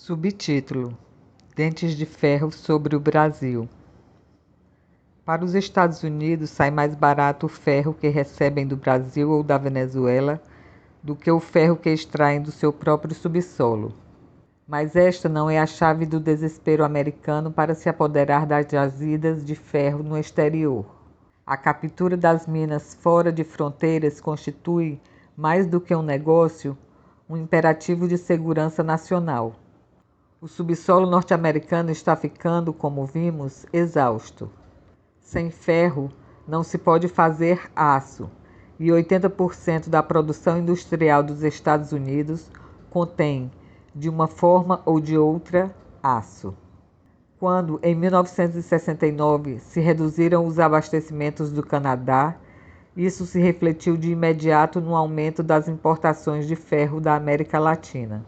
Subtítulo: Dentes de ferro sobre o Brasil. Para os Estados Unidos, sai mais barato o ferro que recebem do Brasil ou da Venezuela do que o ferro que extraem do seu próprio subsolo. Mas esta não é a chave do desespero americano para se apoderar das jazidas de ferro no exterior. A captura das minas fora de fronteiras constitui, mais do que um negócio, um imperativo de segurança nacional. O subsolo norte-americano está ficando, como vimos, exausto. Sem ferro, não se pode fazer aço, e 80% da produção industrial dos Estados Unidos contém, de uma forma ou de outra, aço. Quando, em 1969, se reduziram os abastecimentos do Canadá, isso se refletiu de imediato no aumento das importações de ferro da América Latina.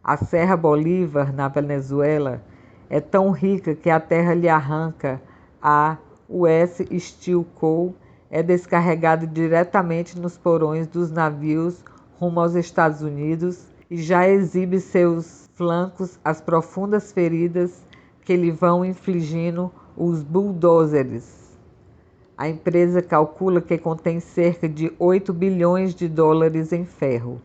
A Serra Bolívar, na Venezuela, é tão rica que a terra lhe arranca a US Steel Co. é descarregada diretamente nos porões dos navios rumo aos Estados Unidos e já exibe seus flancos as profundas feridas que lhe vão infligindo os bulldozers. A empresa calcula que contém cerca de 8 bilhões de dólares em ferro.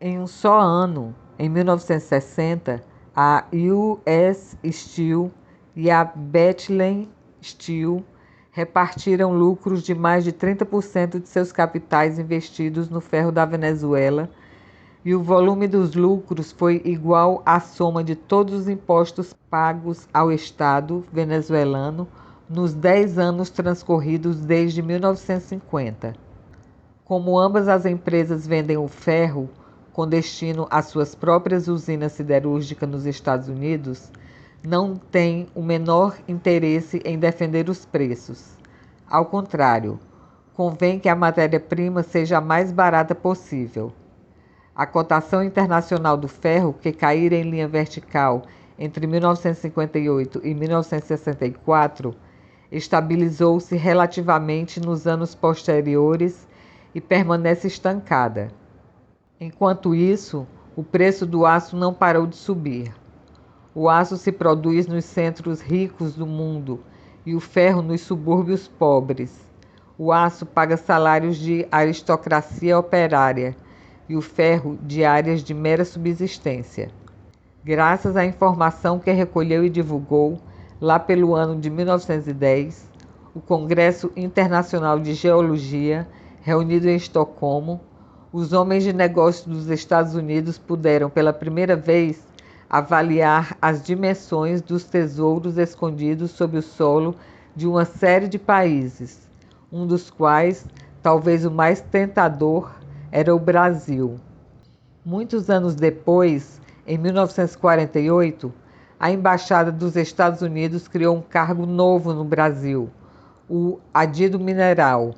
Em um só ano, em 1960, a US Steel e a Bethlehem Steel repartiram lucros de mais de 30% de seus capitais investidos no ferro da Venezuela, e o volume dos lucros foi igual à soma de todos os impostos pagos ao Estado venezuelano nos 10 anos transcorridos desde 1950. Como ambas as empresas vendem o ferro com destino às suas próprias usinas siderúrgicas nos Estados Unidos, não têm o menor interesse em defender os preços. Ao contrário, convém que a matéria-prima seja a mais barata possível. A cotação internacional do ferro, que caíra em linha vertical entre 1958 e 1964, estabilizou-se relativamente nos anos posteriores e permanece estancada. Enquanto isso, o preço do aço não parou de subir. O aço se produz nos centros ricos do mundo e o ferro nos subúrbios pobres. O aço paga salários de aristocracia operária e o ferro de áreas de mera subsistência. Graças à informação que recolheu e divulgou, lá pelo ano de 1910, o Congresso Internacional de Geologia, reunido em Estocolmo, os homens de negócios dos Estados Unidos puderam, pela primeira vez, avaliar as dimensões dos tesouros escondidos sob o solo de uma série de países, um dos quais, talvez o mais tentador, era o Brasil. Muitos anos depois, em 1948, a Embaixada dos Estados Unidos criou um cargo novo no Brasil, o adido mineral,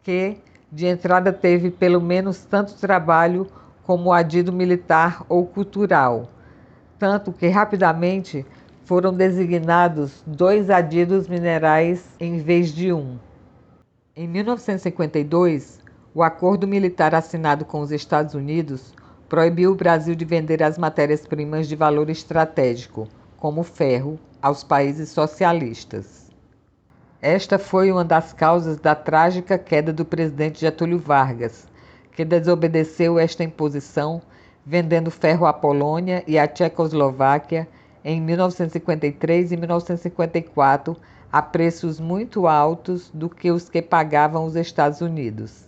que de entrada teve pelo menos tanto trabalho como o adido militar ou cultural, tanto que rapidamente foram designados 2 adidos minerais em vez de um. Em 1952, o acordo militar assinado com os Estados Unidos proibiu o Brasil de vender as matérias-primas de valor estratégico, como o ferro, aos países socialistas. Esta foi uma das causas da trágica queda do presidente Getúlio Vargas, que desobedeceu esta imposição, vendendo ferro à Polônia e à Tchecoslováquia em 1953 e 1954 a preços muito altos do que os que pagavam os Estados Unidos.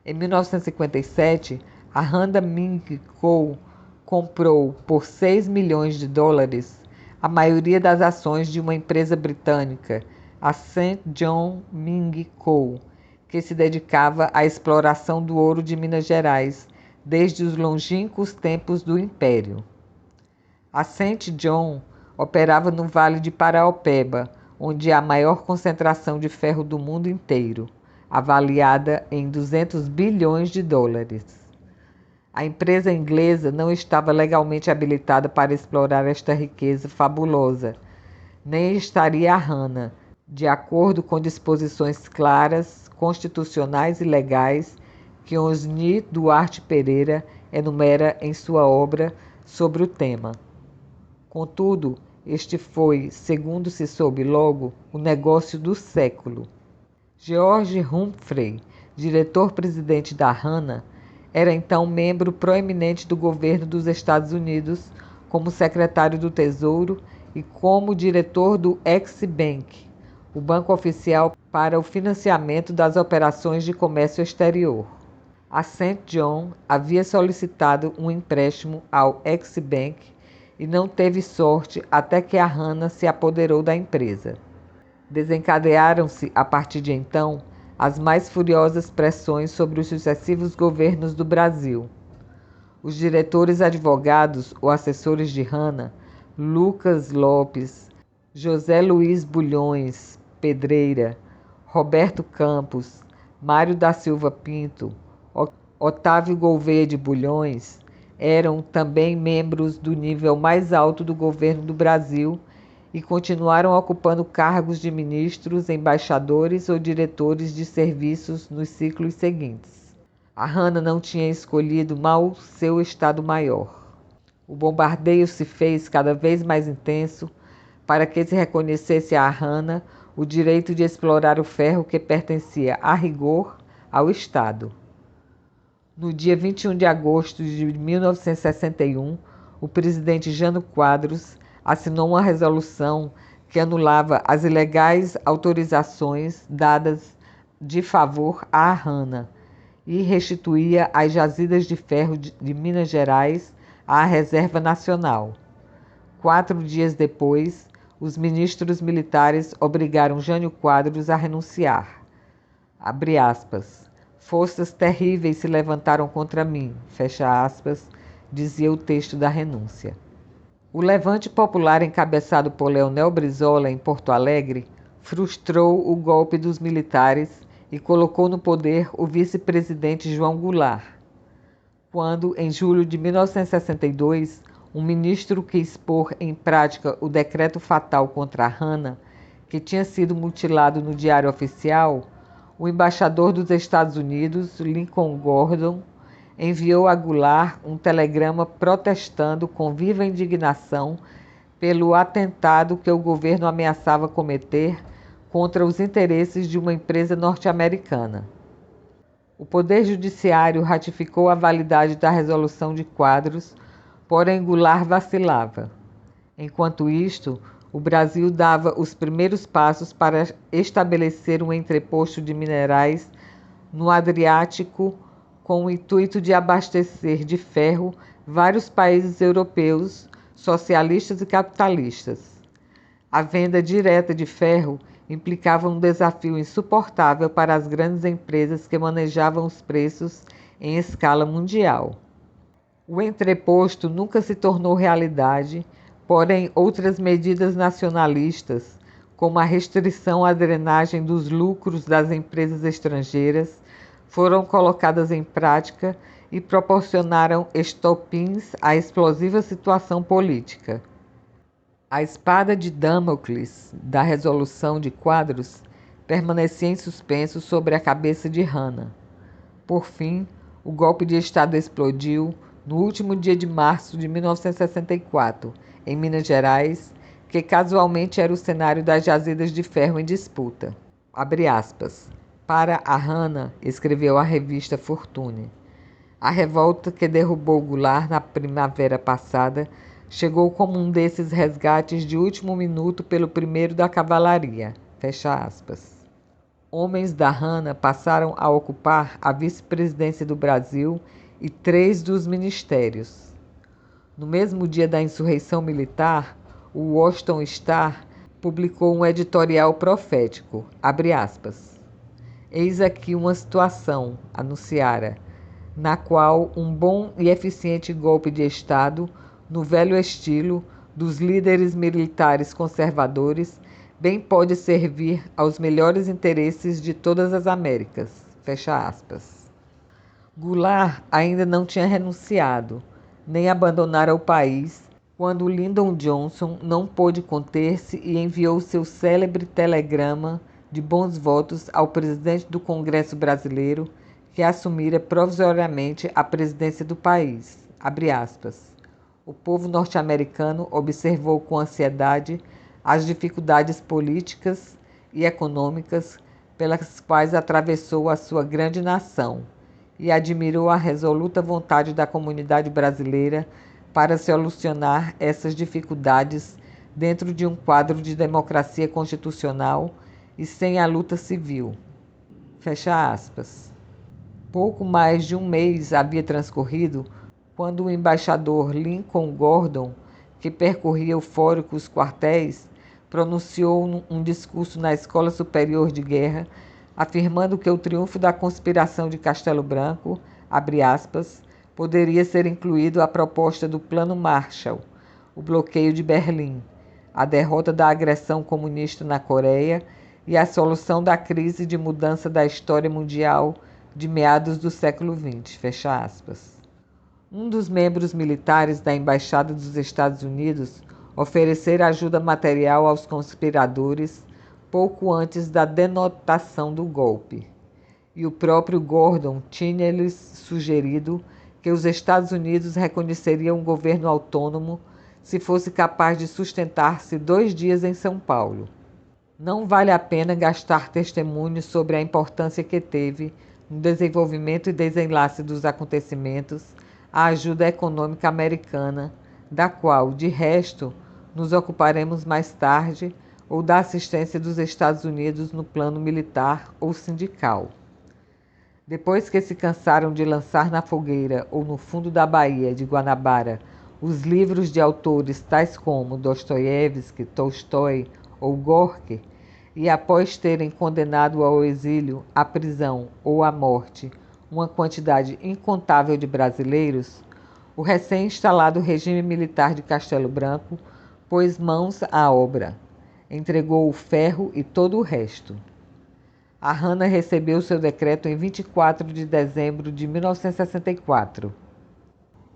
Em 1957, a Randa Ming Co. comprou por 6 milhões de dólares a maioria das ações de uma empresa britânica, a St. John Ming Co., que se dedicava à exploração do ouro de Minas Gerais desde os longínquos tempos do Império. A St. John operava no Vale de Paraopeba, onde há a maior concentração de ferro do mundo inteiro, avaliada em 200 bilhões de dólares. A empresa inglesa não estava legalmente habilitada para explorar esta riqueza fabulosa, nem estaria a Rana, de acordo com disposições claras, constitucionais e legais que Osni Duarte Pereira enumera em sua obra sobre o tema. Contudo, este foi, segundo se soube logo, o negócio do século. George Humphrey, diretor-presidente da RANA, era então membro proeminente do governo dos Estados Unidos como secretário do Tesouro e como diretor do Ex-Bank, o banco oficial para o financiamento das operações de comércio exterior. A St. John havia solicitado um empréstimo ao Ex-Bank e não teve sorte até que a RANA se apoderou da empresa. Desencadearam-se, a partir de então, as mais furiosas pressões sobre os sucessivos governos do Brasil. Os diretores advogados ou assessores de RANA, Lucas Lopes, José Luiz Bulhões Pedreira, Roberto Campos, Mário da Silva Pinto, Otávio Gouveia de Bulhões, eram também membros do nível mais alto do governo do Brasil e continuaram ocupando cargos de ministros, embaixadores ou diretores de serviços nos ciclos seguintes. A RANA não tinha escolhido mal seu Estado-Maior. O bombardeio se fez cada vez mais intenso para que se reconhecesse à RANA o direito de explorar o ferro que pertencia, a rigor, ao Estado. No dia 21 de agosto de 1961, o presidente Jânio Quadros assinou uma resolução que anulava as ilegais autorizações dadas de favor à RANA e restituía as jazidas de ferro de Minas Gerais à Reserva Nacional. 4 dias depois, os ministros militares obrigaram Jânio Quadros a renunciar. Abre aspas. Forças terríveis se levantaram contra mim, fecha aspas, dizia o texto da renúncia. O levante popular encabeçado por Leonel Brizola em Porto Alegre frustrou o golpe dos militares e colocou no poder o vice-presidente João Goulart. Quando, em julho de 1962, um ministro quis pôr em prática o decreto fatal contra a RANA, que tinha sido mutilado no Diário Oficial, o embaixador dos Estados Unidos, Lincoln Gordon, enviou a Goulart um telegrama protestando com viva indignação pelo atentado que o governo ameaçava cometer contra os interesses de uma empresa norte-americana. O Poder Judiciário ratificou a validade da resolução de Quadros, porém Goulart vacilava. Enquanto isto, o Brasil dava os primeiros passos para estabelecer um entreposto de minerais no Adriático com o intuito de abastecer de ferro vários países europeus, socialistas e capitalistas. A venda direta de ferro implicava um desafio insuportável para as grandes empresas que manejavam os preços em escala mundial. O entreposto nunca se tornou realidade, porém outras medidas nacionalistas, como a restrição à drenagem dos lucros das empresas estrangeiras, foram colocadas em prática e proporcionaram estopins à explosiva situação política. A espada de Damocles da resolução de Quadros permanecia em suspenso sobre a cabeça de RANA. Por fim, o golpe de Estado explodiu no último dia de março de 1964, em Minas Gerais, que casualmente era o cenário das jazidas de ferro em disputa. Abre aspas. Para a RANA, escreveu a revista Fortune, a revolta que derrubou Goulart na primavera passada chegou como um desses resgates de último minuto pelo primeiro da cavalaria. Fecha aspas. Homens da RANA passaram a ocupar a vice-presidência do Brasil e 3 dos ministérios. No mesmo dia da insurreição militar, o Washington Star publicou um editorial profético, abre aspas. Eis aqui uma situação, anunciara, na qual um bom e eficiente golpe de Estado, no velho estilo dos líderes militares conservadores, bem pode servir aos melhores interesses de todas as Américas. Fecha aspas. Goulart ainda não tinha renunciado, nem abandonara o país, quando Lyndon Johnson não pôde conter-se e enviou seu célebre telegrama de bons votos ao presidente do Congresso Brasileiro, que assumira provisoriamente a presidência do país. Abre aspas. O povo norte-americano observou com ansiedade as dificuldades políticas e econômicas pelas quais atravessou a sua grande nação e admirou a resoluta vontade da comunidade brasileira para solucionar essas dificuldades dentro de um quadro de democracia constitucional e sem a luta civil. Fecha aspas. Pouco mais de um mês havia transcorrido quando o embaixador Lincoln Gordon, que percorria eufórico os quartéis, pronunciou um discurso na Escola Superior de Guerra, afirmando que o triunfo da conspiração de Castelo Branco, abre aspas, poderia ser incluído à proposta do Plano Marshall, o bloqueio de Berlim, a derrota da agressão comunista na Coreia e a solução da crise de mudança da história mundial de meados do século XX, fecha aspas. Um dos membros militares da Embaixada dos Estados Unidos oferecera ajuda material aos conspiradores pouco antes da denotação do golpe, e o próprio Gordon tinha-lhes sugerido que os Estados Unidos reconheceriam um governo autônomo se fosse capaz de sustentar-se 2 dias em São Paulo. Não vale a pena gastar testemunhos sobre a importância que teve no desenvolvimento e desenlace dos acontecimentos a ajuda econômica americana, da qual, de resto, nos ocuparemos mais tarde, ou da assistência dos Estados Unidos no plano militar ou sindical. Depois que se cansaram de lançar na fogueira ou no fundo da Baía de Guanabara os livros de autores tais como Dostoiévski, Tolstói ou Gorky, e após terem condenado ao exílio, à prisão ou à morte uma quantidade incontável de brasileiros, o recém-instalado regime militar de Castelo Branco pôs mãos à obra, entregou o ferro e todo o resto. A Hanna recebeu seu decreto em 24 de dezembro de 1964.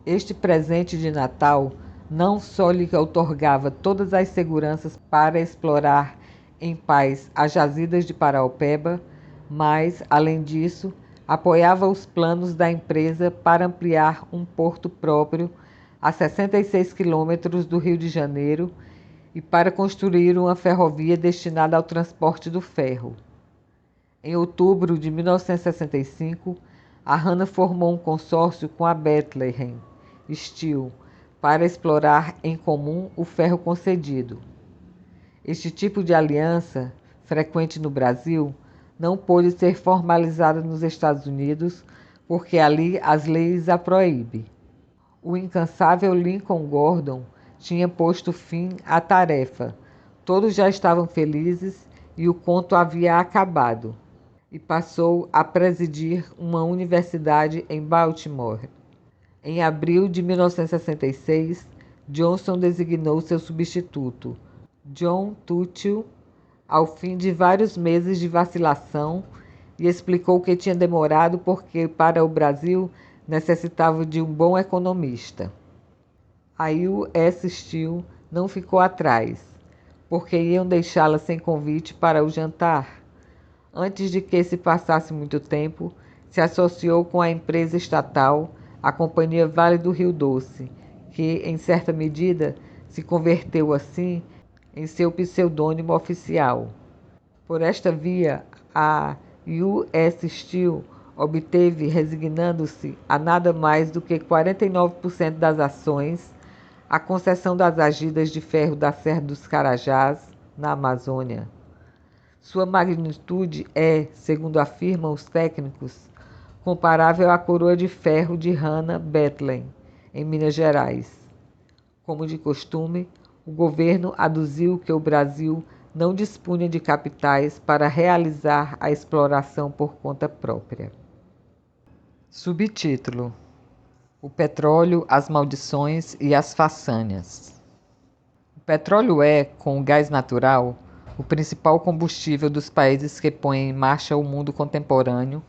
Este presente de Natal não só lhe outorgava todas as seguranças para explorar em paz as jazidas de Paraopeba, mas, além disso, apoiava os planos da empresa para ampliar um porto próprio a 66 quilômetros do Rio de Janeiro e para construir uma ferrovia destinada ao transporte do ferro. Em outubro de 1965, a Hanna formou um consórcio com a Bethlehem Steel para explorar em comum o ferro concedido. Este tipo de aliança, frequente no Brasil, não pôde ser formalizada nos Estados Unidos, porque ali as leis a proíbem. O incansável Lincoln Gordon tinha posto fim à tarefa. Todos já estavam felizes e o conto havia acabado, e passou a presidir uma universidade em Baltimore. Em abril de 1966, Johnson designou seu substituto, John Tuthill, ao fim de vários meses de vacilação, e explicou que tinha demorado porque, para o Brasil, necessitava de um bom economista. A U.S. Steel não ficou atrás, porque iam deixá-la sem convite para o jantar. Antes de que se passasse muito tempo, se associou com a empresa estatal, a Companhia Vale do Rio Doce, que, em certa medida, se converteu assim em seu pseudônimo oficial. Por esta via, a U.S. Steel obteve, resignando-se a nada mais do que 49% das ações, a concessão das agidas de ferro da Serra dos Carajás, na Amazônia. Sua magnitude é, segundo afirmam os técnicos, comparável à coroa de ferro de Hanna Bethlehem, em Minas Gerais. Como de costume, o governo aduziu que o Brasil não dispunha de capitais para realizar a exploração por conta própria. Subtítulo: O petróleo, as maldições e as façanhas. O petróleo é, com o gás natural, o principal combustível dos países que põem em marcha o mundo contemporâneo,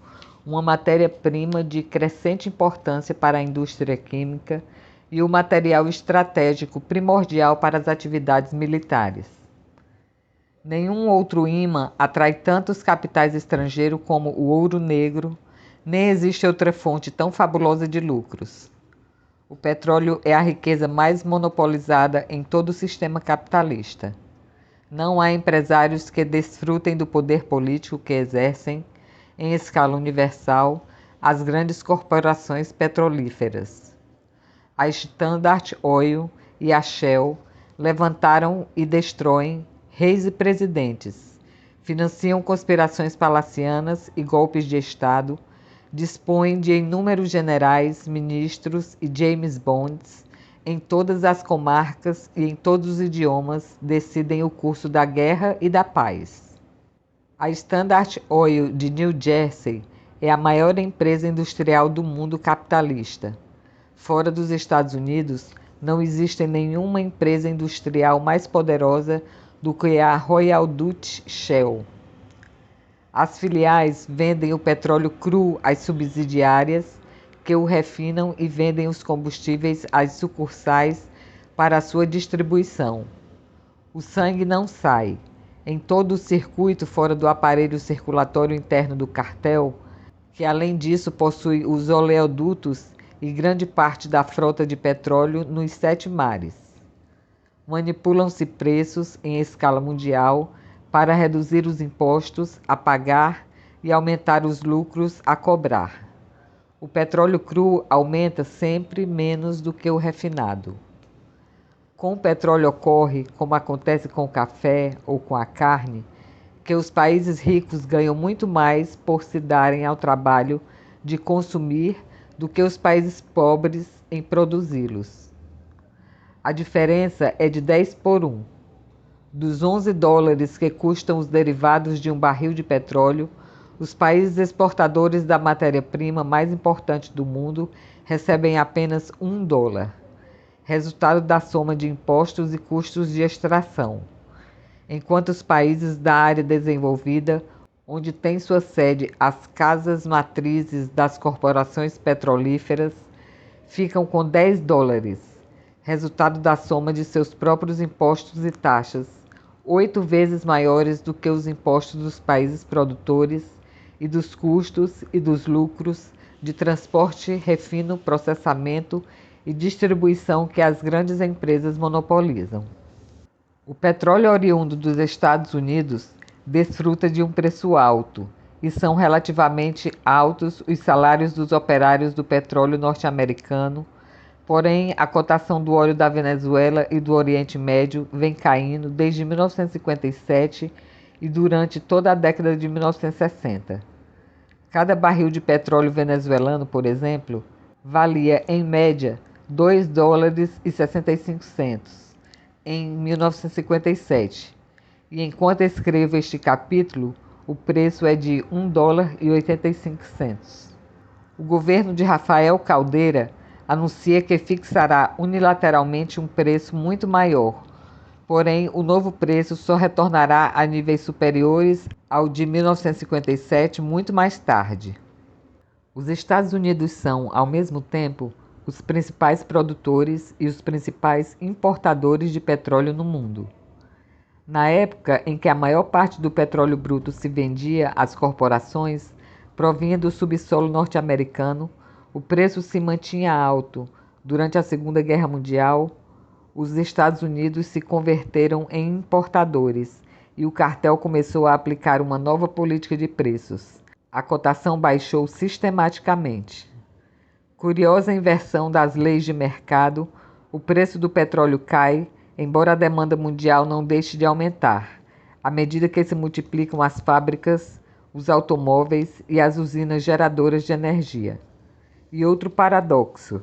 uma matéria-prima de crescente importância para a indústria química e o material estratégico primordial para as atividades militares. Nenhum outro imã atrai tantos capitais estrangeiros como o ouro negro, nem existe outra fonte tão fabulosa de lucros. O petróleo é a riqueza mais monopolizada em todo o sistema capitalista. Não há empresários que desfrutem do poder político que exercem, em escala universal, as grandes corporações petrolíferas. A Standard Oil e a Shell levantaram e destroem reis e presidentes, financiam conspirações palacianas e golpes de Estado, dispõem de inúmeros generais, ministros e James Bonds em todas as comarcas e em todos os idiomas, decidem o curso da guerra e da paz. A Standard Oil de New Jersey é a maior empresa industrial do mundo capitalista. Fora dos Estados Unidos, não existe nenhuma empresa industrial mais poderosa do que a Royal Dutch Shell. As filiais vendem o petróleo cru às subsidiárias, que o refinam e vendem os combustíveis às sucursais para a sua distribuição. O sangue não sai. Em todo o circuito fora do aparelho circulatório interno do cartel, que além disso possui os oleodutos e grande parte da frota de petróleo nos 7 mares. Manipulam-se preços em escala mundial para reduzir os impostos a pagar e aumentar os lucros a cobrar. O petróleo cru aumenta sempre menos do que o refinado. Com o petróleo ocorre, como acontece com o café ou com a carne, que os países ricos ganham muito mais por se darem ao trabalho de consumir do que os países pobres em produzi-los. A diferença é de 10 por 1. Dos $11 que custam os derivados de um barril de petróleo, os países exportadores da matéria-prima mais importante do mundo recebem apenas $1, resultado da soma de impostos e custos de extração, enquanto os países da área desenvolvida, onde tem sua sede as casas matrizes das corporações petrolíferas, ficam com $10, resultado da soma de seus próprios impostos e taxas, 8 vezes maiores do que os impostos dos países produtores e dos custos e dos lucros de transporte, refino, processamento e distribuição que as grandes empresas monopolizam. O petróleo oriundo dos Estados Unidos desfruta de um preço alto, e são relativamente altos os salários dos operários do petróleo norte-americano. Porém, a cotação do óleo da Venezuela e do Oriente Médio vem caindo desde 1957 e durante toda a década de 1960. Cada barril de petróleo venezuelano, por exemplo, valia, em média, $2,65 em 1957. E enquanto escrevo este capítulo, o preço é de $1,85. O governo de Rafael Caldeira anuncia que fixará unilateralmente um preço muito maior, porém o novo preço só retornará a níveis superiores ao de 1957 muito mais tarde. Os Estados Unidos são, ao mesmo tempo, os principais produtores e os principais importadores de petróleo no mundo. Na época em que a maior parte do petróleo bruto se vendia às corporações, provinha do subsolo norte-americano, o preço se mantinha alto. Durante a Segunda Guerra Mundial, os Estados Unidos se converteram em importadores e o cartel começou a aplicar uma nova política de preços. A cotação baixou sistematicamente. Curiosa inversão das leis de mercado, o preço do petróleo cai, embora a demanda mundial não deixe de aumentar, à medida que se multiplicam as fábricas, os automóveis e as usinas geradoras de energia. E outro paradoxo: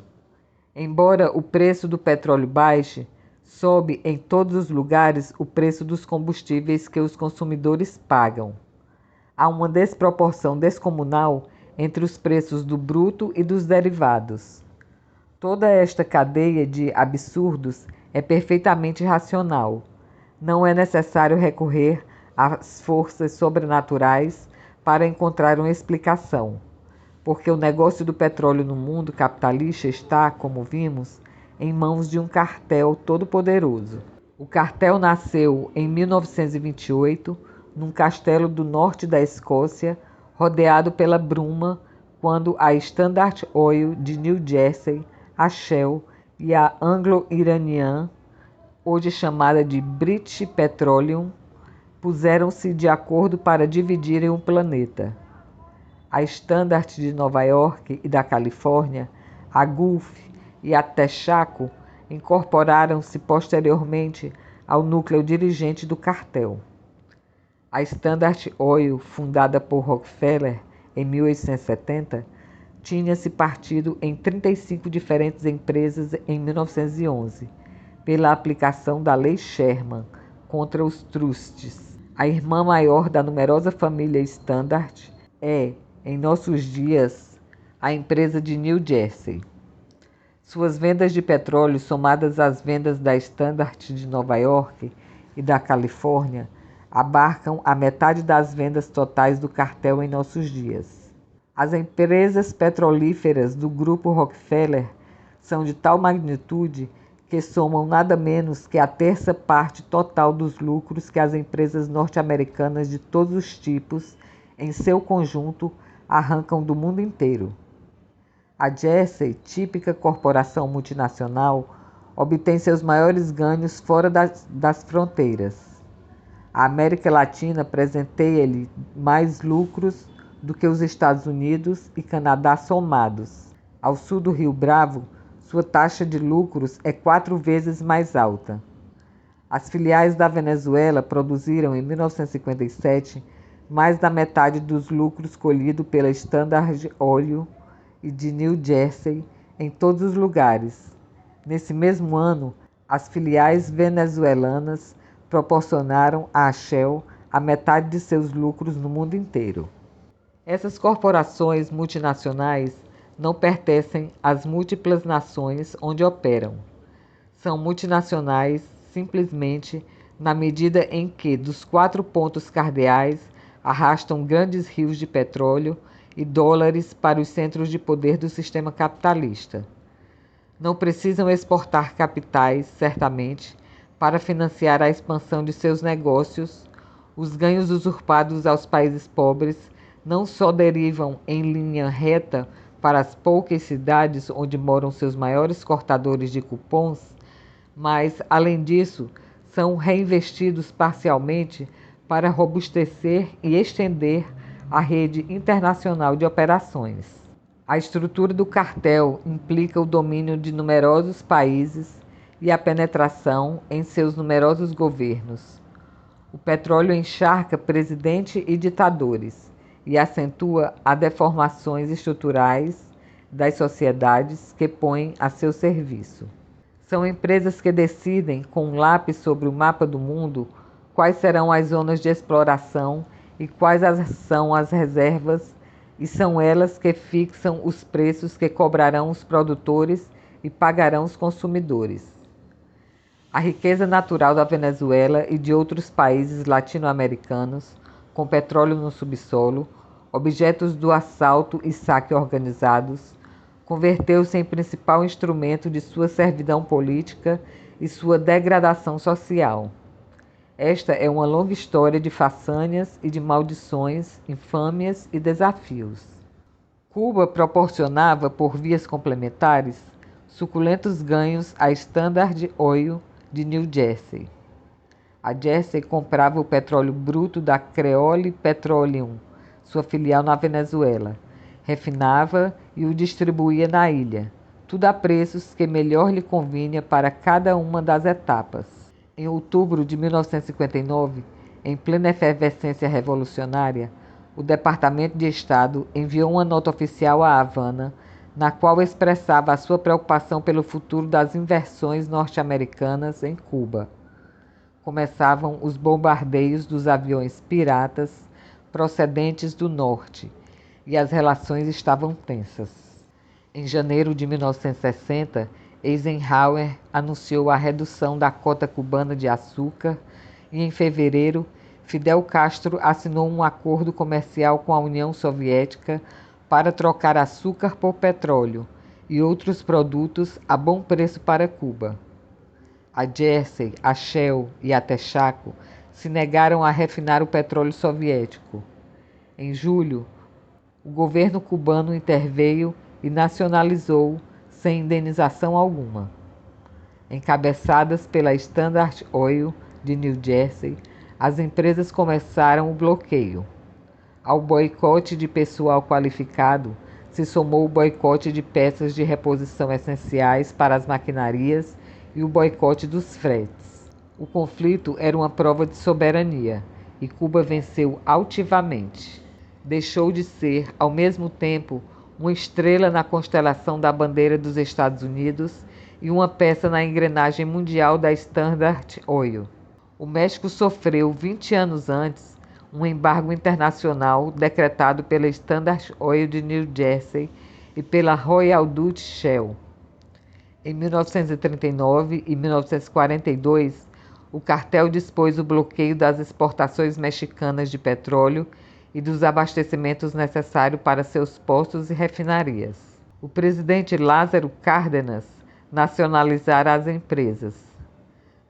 embora o preço do petróleo baixe, sobe em todos os lugares o preço dos combustíveis que os consumidores pagam. Há uma desproporção descomunal entre os preços do bruto e dos derivados. Toda esta cadeia de absurdos é perfeitamente racional. Não é necessário recorrer às forças sobrenaturais para encontrar uma explicação, porque o negócio do petróleo no mundo capitalista está, como vimos, em mãos de um cartel todo-poderoso. O cartel nasceu em 1928, num castelo do norte da Escócia, rodeado pela bruma, quando a Standard Oil de New Jersey a Shell e a Anglo-Iranian, hoje chamada de British Petroleum, puseram-se de acordo para dividirem o planeta. A Standard de Nova York e da Califórnia, a Gulf e a Texaco incorporaram-se posteriormente ao núcleo dirigente do cartel. A Standard Oil, fundada por Rockefeller em 1870, tinha se partido em 35 diferentes empresas em 1911, pela aplicação da Lei Sherman contra os trusts. A irmã maior da numerosa família Standard é, em nossos dias, a empresa de New Jersey. Suas vendas de petróleo, somadas às vendas da Standard de Nova York e da Califórnia, abarcam a metade das vendas totais do cartel em nossos dias. As empresas petrolíferas do grupo Rockefeller são de tal magnitude que somam nada menos que a terça parte total dos lucros que as empresas norte-americanas de todos os tipos, em seu conjunto, arrancam do mundo inteiro. A Jersey, típica corporação multinacional, obtém seus maiores ganhos fora das fronteiras. A América Latina presenteia-lhe mais lucros do que os Estados Unidos e Canadá somados. Ao sul do Rio Bravo, sua taxa de lucros é 4 vezes mais alta. As filiais da Venezuela produziram, em 1957, mais da metade dos lucros colhidos pela Standard Oil e de New Jersey em todos os lugares. Nesse mesmo ano, as filiais venezuelanas proporcionaram à Shell a metade de seus lucros no mundo inteiro. Essas corporações multinacionais não pertencem às múltiplas nações onde operam. São multinacionais simplesmente na medida em que, dos 4 pontos cardeais, arrastam grandes rios de petróleo e dólares para os centros de poder do sistema capitalista. Não precisam exportar capitais, certamente, para financiar a expansão de seus negócios. Os ganhos usurpados aos países pobres não só derivam em linha reta para as poucas cidades onde moram seus maiores cortadores de cupons, mas, além disso, são reinvestidos parcialmente para robustecer e estender a rede internacional de operações. A estrutura do cartel implica o domínio de numerosos países e a penetração em seus numerosos governos. O petróleo encharca presidente e ditadores e acentua as deformações estruturais das sociedades que põem a seu serviço. São empresas que decidem, com um lápis sobre o mapa do mundo, quais serão as zonas de exploração e quais são as reservas, e são elas que fixam os preços que cobrarão os produtores e pagarão os consumidores. A riqueza natural da Venezuela e de outros países latino-americanos, com petróleo no subsolo, objetos do assalto e saque organizados, converteu-se em principal instrumento de sua servidão política e sua degradação social. Esta é uma longa história de façanhas e de maldições, infâmias e desafios. Cuba proporcionava, por vias complementares, suculentos ganhos à Standard Oil de New Jersey. A Jersey comprava o petróleo bruto da Creole Petroleum, sua filial na Venezuela, refinava e o distribuía na ilha, tudo a preços que melhor lhe convinha para cada uma das etapas. Em outubro de 1959, em plena efervescência revolucionária, o Departamento de Estado enviou uma nota oficial a Havana, na qual expressava a sua preocupação pelo futuro das inversões norte-americanas em Cuba. Começavam os bombardeios dos aviões piratas procedentes do norte, e as relações estavam tensas. Em janeiro de 1960, Eisenhower anunciou a redução da cota cubana de açúcar e, em fevereiro, Fidel Castro assinou um acordo comercial com a União Soviética para trocar açúcar por petróleo e outros produtos a bom preço para Cuba. A Jersey, a Shell e a Texaco se negaram a refinar o petróleo soviético. Em julho, o governo cubano interveio e nacionalizou sem indenização alguma. Encabeçadas pela Standard Oil de New Jersey, as empresas começaram o bloqueio. Ao boicote de pessoal qualificado se somou o boicote de peças de reposição essenciais para as maquinarias e o boicote dos fretes. O conflito era uma prova de soberania e Cuba venceu altivamente. Deixou de ser, ao mesmo tempo, uma estrela na constelação da bandeira dos Estados Unidos e uma peça na engrenagem mundial da Standard Oil. O México sofreu, 20 anos antes, um embargo internacional decretado pela Standard Oil de New Jersey e pela Royal Dutch Shell. Em 1939 e 1942, o cartel dispôs o bloqueio das exportações mexicanas de petróleo e dos abastecimentos necessários para seus postos e refinarias. O presidente Lázaro Cárdenas nacionalizara as empresas.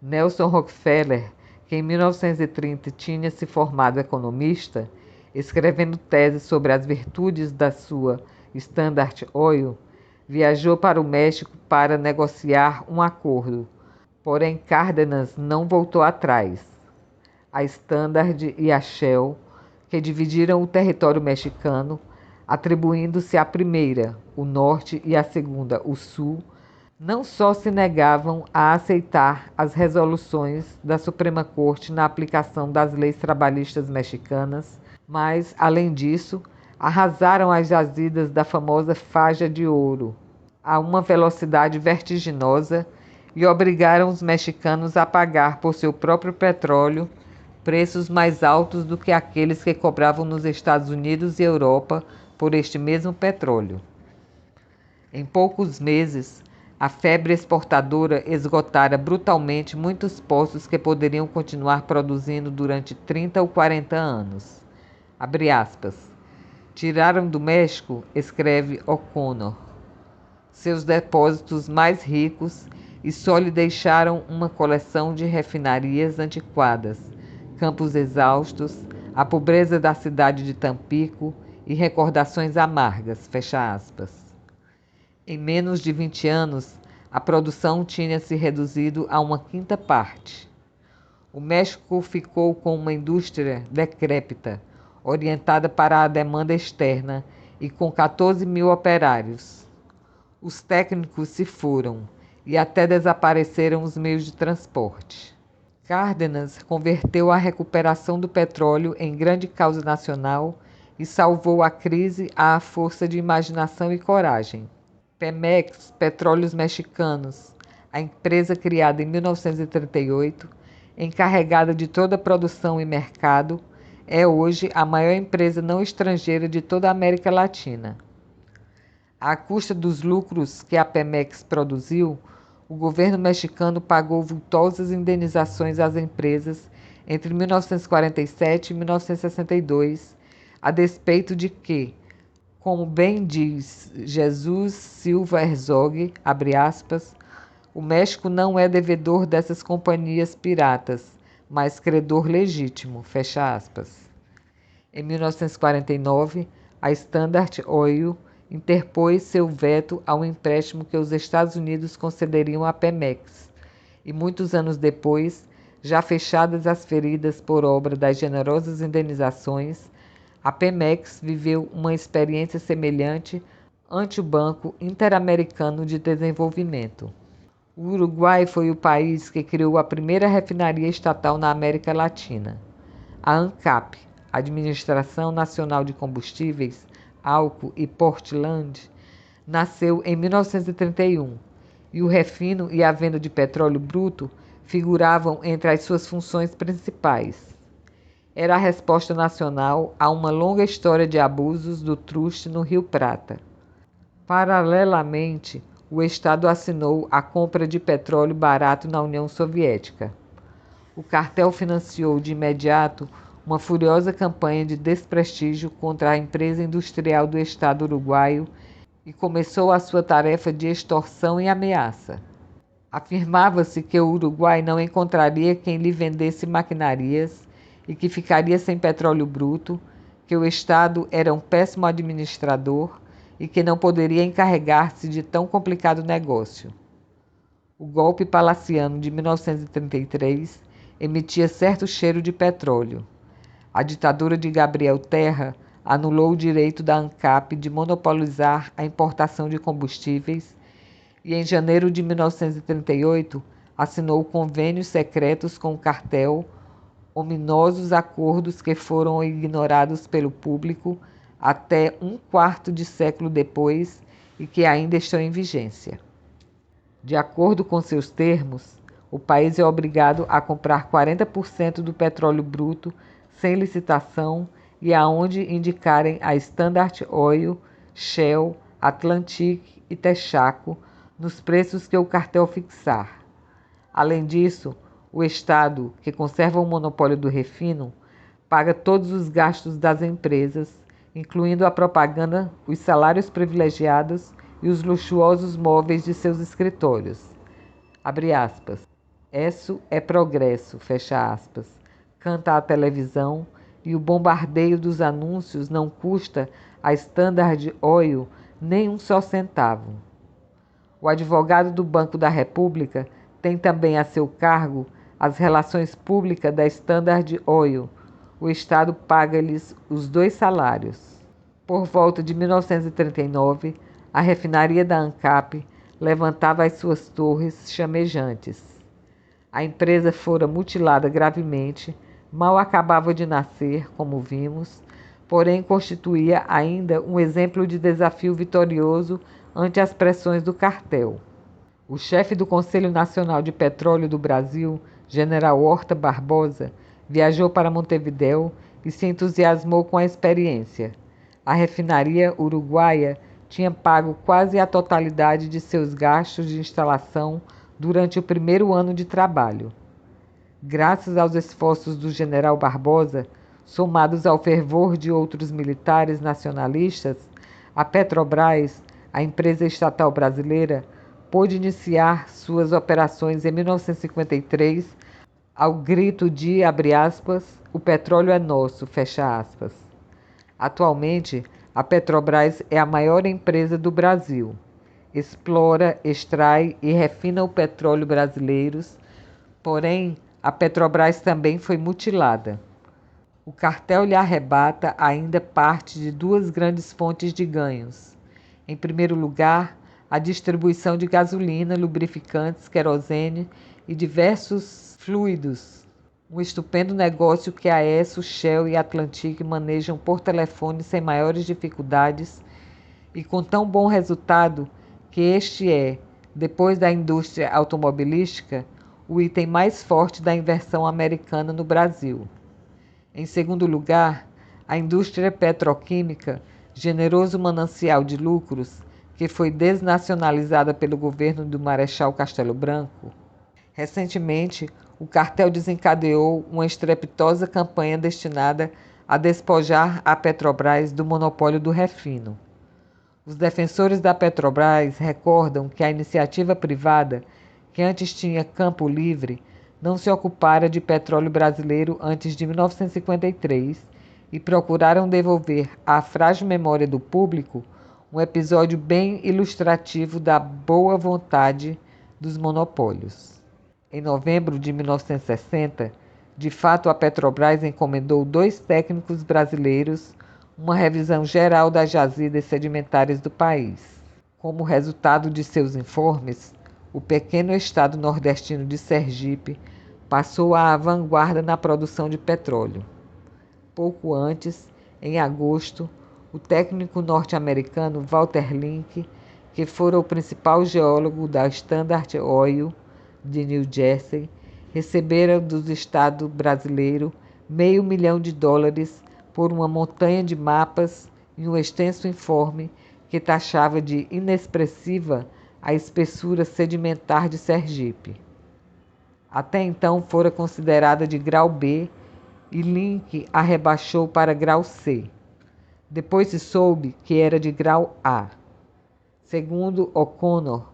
Nelson Rockefeller, que em 1930 tinha se formado economista, escrevendo tese sobre as virtudes da sua Standard Oil, viajou para o México para negociar um acordo, porém Cárdenas não voltou atrás. A Standard e a Shell, que dividiram o território mexicano, atribuindo-se à primeira, o norte, e à segunda, o sul, não só se negavam a aceitar as resoluções da Suprema Corte na aplicação das leis trabalhistas mexicanas, mas, além disso, arrasaram as jazidas da famosa faja de ouro a uma velocidade vertiginosa e obrigaram os mexicanos a pagar por seu próprio petróleo preços mais altos do que aqueles que cobravam nos Estados Unidos e Europa por este mesmo petróleo. Em poucos meses, a febre exportadora esgotara brutalmente muitos postos que poderiam continuar produzindo durante 30 ou 40 anos. Abre aspas. Tiraram do México, escreve O'Connor, seus depósitos mais ricos e só lhe deixaram uma coleção de refinarias antiquadas, campos exaustos, a pobreza da cidade de Tampico e recordações amargas, fecha aspas. Em menos de 20 anos, a produção tinha se reduzido a uma quinta parte. O México ficou com uma indústria decrépita, orientada para a demanda externa e com 14 mil operários. Os técnicos se foram e até desapareceram os meios de transporte. Cárdenas converteu a recuperação do petróleo em grande causa nacional e salvou a crise à força de imaginação e coragem. Pemex, Petróleos Mexicanos, a empresa criada em 1938, encarregada de toda a produção e mercado, é hoje a maior empresa não estrangeira de toda a América Latina. À custa dos lucros que a Pemex produziu, o governo mexicano pagou vultosas indenizações às empresas entre 1947 e 1962, a despeito de que, como bem diz Jesus Silva Herzog, abre aspas, o México não é devedor dessas companhias piratas, mas credor legítimo, fecha aspas. Em 1949, a Standard Oil interpôs seu veto ao empréstimo que os Estados Unidos concederiam à Pemex, e muitos anos depois, já fechadas as feridas por obra das generosas indenizações, a Pemex viveu uma experiência semelhante ante o Banco Interamericano de Desenvolvimento. O Uruguai foi o país que criou a primeira refinaria estatal na América Latina. A ANCAP, Administração Nacional de Combustíveis, Álcool e Portland, nasceu em 1931 e o refino e a venda de petróleo bruto figuravam entre as suas funções principais. Era a resposta nacional a uma longa história de abusos do truste no Rio Prata. Paralelamente, o Estado assinou a compra de petróleo barato na União Soviética. O cartel financiou de imediato uma furiosa campanha de desprestígio contra a empresa industrial do Estado uruguaio e começou a sua tarefa de extorsão e ameaça. Afirmava-se que o Uruguai não encontraria quem lhe vendesse maquinarias e que ficaria sem petróleo bruto, que o Estado era um péssimo administrador e que não poderia encarregar-se de tão complicado negócio. O golpe palaciano de 1933 emitia certo cheiro de petróleo. A ditadura de Gabriel Terra anulou o direito da ANCAP de monopolizar a importação de combustíveis e, em janeiro de 1938, assinou convênios secretos com o cartel, ominosos acordos que foram ignorados pelo público até um quarto de século depois e que ainda estão em vigência. De acordo com seus termos, o país é obrigado a comprar 40% do petróleo bruto sem licitação e aonde indicarem a Standard Oil, Shell, Atlantic e Texaco nos preços que o cartel fixar. Além disso, o Estado, que conserva o monopólio do refino, paga todos os gastos das empresas, incluindo a propaganda, os salários privilegiados e os luxuosos móveis de seus escritórios. Abre aspas. Isso é progresso, fecha aspas. Canta a televisão e o bombardeio dos anúncios não custa a Standard Oil nem um só centavo. O advogado do Banco da República tem também a seu cargo as relações públicas da Standard Oil. O Estado paga-lhes os 2 salários. Por volta de 1939, a refinaria da ANCAP levantava as suas torres chamejantes. A empresa fora mutilada gravemente, mal acabava de nascer, como vimos, porém constituía ainda um exemplo de desafio vitorioso ante as pressões do cartel. O chefe do Conselho Nacional de Petróleo do Brasil, General Horta Barbosa, viajou para Montevidéu e se entusiasmou com a experiência. A refinaria uruguaia tinha pago quase a totalidade de seus gastos de instalação durante o primeiro ano de trabalho. Graças aos esforços do general Barbosa, somados ao fervor de outros militares nacionalistas, a Petrobras, a empresa estatal brasileira, pôde iniciar suas operações em 1953 ao grito de, abre aspas, o petróleo é nosso, fecha aspas. Atualmente, a Petrobras é a maior empresa do Brasil. Explora, extrai e refina o petróleo brasileiros, porém, a Petrobras também foi mutilada. O cartel lhe arrebata ainda parte de 2 grandes fontes de ganhos. Em primeiro lugar, a distribuição de gasolina, lubrificantes, querosene e diversos fluidos. Um estupendo negócio que a Esso, Shell e Atlantic manejam por telefone sem maiores dificuldades e com tão bom resultado que este é, depois da indústria automobilística, o item mais forte da inversão americana no Brasil. Em segundo lugar, a indústria petroquímica, generoso manancial de lucros, que foi desnacionalizada pelo governo do Marechal Castelo Branco. Recentemente, o cartel desencadeou uma estrepitosa campanha destinada a despojar a Petrobras do monopólio do refino. Os defensores da Petrobras recordam que a iniciativa privada, que antes tinha campo livre, não se ocupara de petróleo brasileiro antes de 1953 e procuraram devolver à frágil memória do público um episódio bem ilustrativo da boa vontade dos monopólios. Em novembro de 1960, de fato a Petrobras encomendou 2 técnicos brasileiros uma revisão geral das jazidas sedimentares do país. Como resultado de seus informes, o pequeno estado nordestino de Sergipe passou à vanguarda na produção de petróleo. Pouco antes, em agosto, o técnico norte-americano Walter Link, que fora o principal geólogo da Standard Oil de New Jersey, recebera do Estado brasileiro $500 mil por uma montanha de mapas e um extenso informe que taxava de inexpressiva a espessura sedimentar de Sergipe. Até então fora considerada de grau B e Link a rebaixou para grau C. Depois se soube que era de grau A. Segundo O'Connor,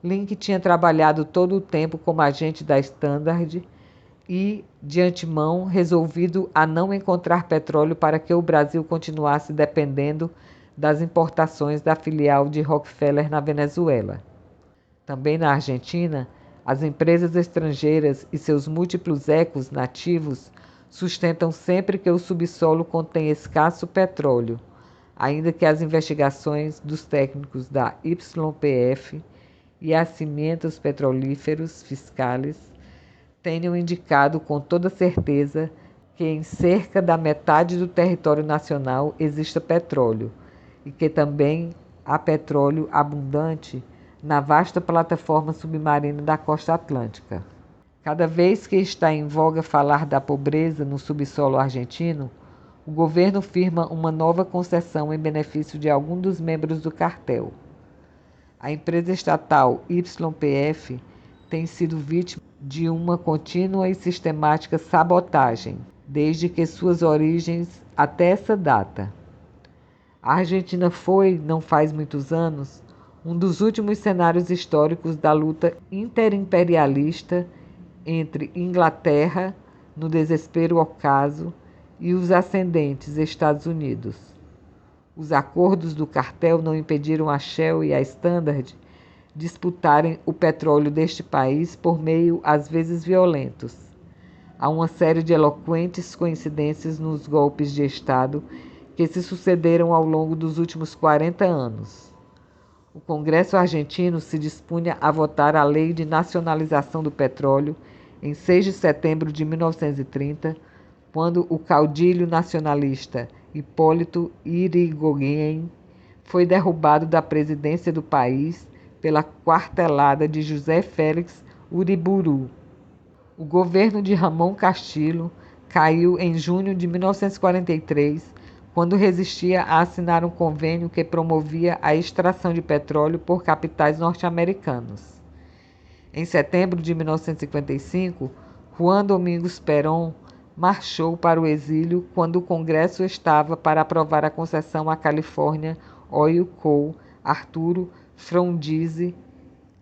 Link tinha trabalhado todo o tempo como agente da Standard e, de antemão, resolvido a não encontrar petróleo para que o Brasil continuasse dependendo das importações da filial de Rockefeller na Venezuela. Também na Argentina, as empresas estrangeiras e seus múltiplos ecos nativos sustentam sempre que o subsolo contém escasso petróleo, ainda que as investigações dos técnicos da YPF e Yacimientos Petrolíferos Fiscais tenham indicado com toda certeza que em cerca da metade do território nacional exista petróleo e que também há petróleo abundante na vasta plataforma submarina da costa atlântica. Cada vez que está em voga falar da pobreza no subsolo argentino, o governo firma uma nova concessão em benefício de algum dos membros do cartel. A empresa estatal YPF tem sido vítima de uma contínua e sistemática sabotagem, desde que suas origens até essa data. A Argentina foi, não faz muitos anos, um dos últimos cenários históricos da luta interimperialista entre Inglaterra, no desespero ocaso, e os ascendentes Estados Unidos. Os acordos do cartel não impediram a Shell e a Standard disputarem o petróleo deste país por meio, às vezes violentos. Há uma série de eloquentes coincidências nos golpes de Estado que se sucederam ao longo dos últimos 40 anos. O Congresso argentino se dispunha a votar a Lei de Nacionalização do Petróleo em 6 de setembro de 1930, quando o caudilho nacionalista Hipólito Yrigoyen foi derrubado da presidência do país pela quartelada de José Félix Uriburu. O governo de Ramon Castillo caiu em junho de 1943, quando resistia a assinar um convênio que promovia a extração de petróleo por capitais norte-americanos. Em setembro de 1955, Juan Domingos Perón marchou para o exílio quando o Congresso estava para aprovar a concessão à California Oil Co. Arturo Frondizi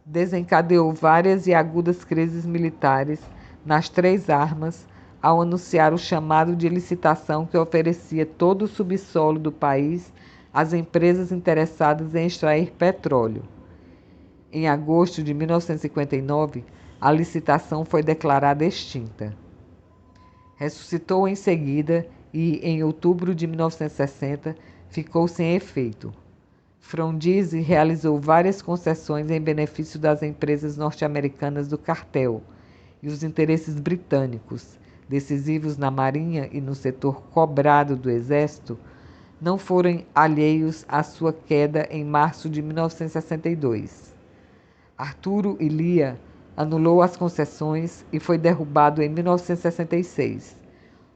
desencadeou várias e agudas crises militares nas três armas ao anunciar o chamado de licitação que oferecia todo o subsolo do país às empresas interessadas em extrair petróleo. Em agosto de 1959, a licitação foi declarada extinta. Ressuscitou em seguida e, em outubro de 1960, ficou sem efeito. Frondizi realizou várias concessões em benefício das empresas norte-americanas do cartel e os interesses britânicos, decisivos na marinha e no setor cobrado do exército, não foram alheios à sua queda em março de 1962. Arturo Illia anulou as concessões e foi derrubado em 1966.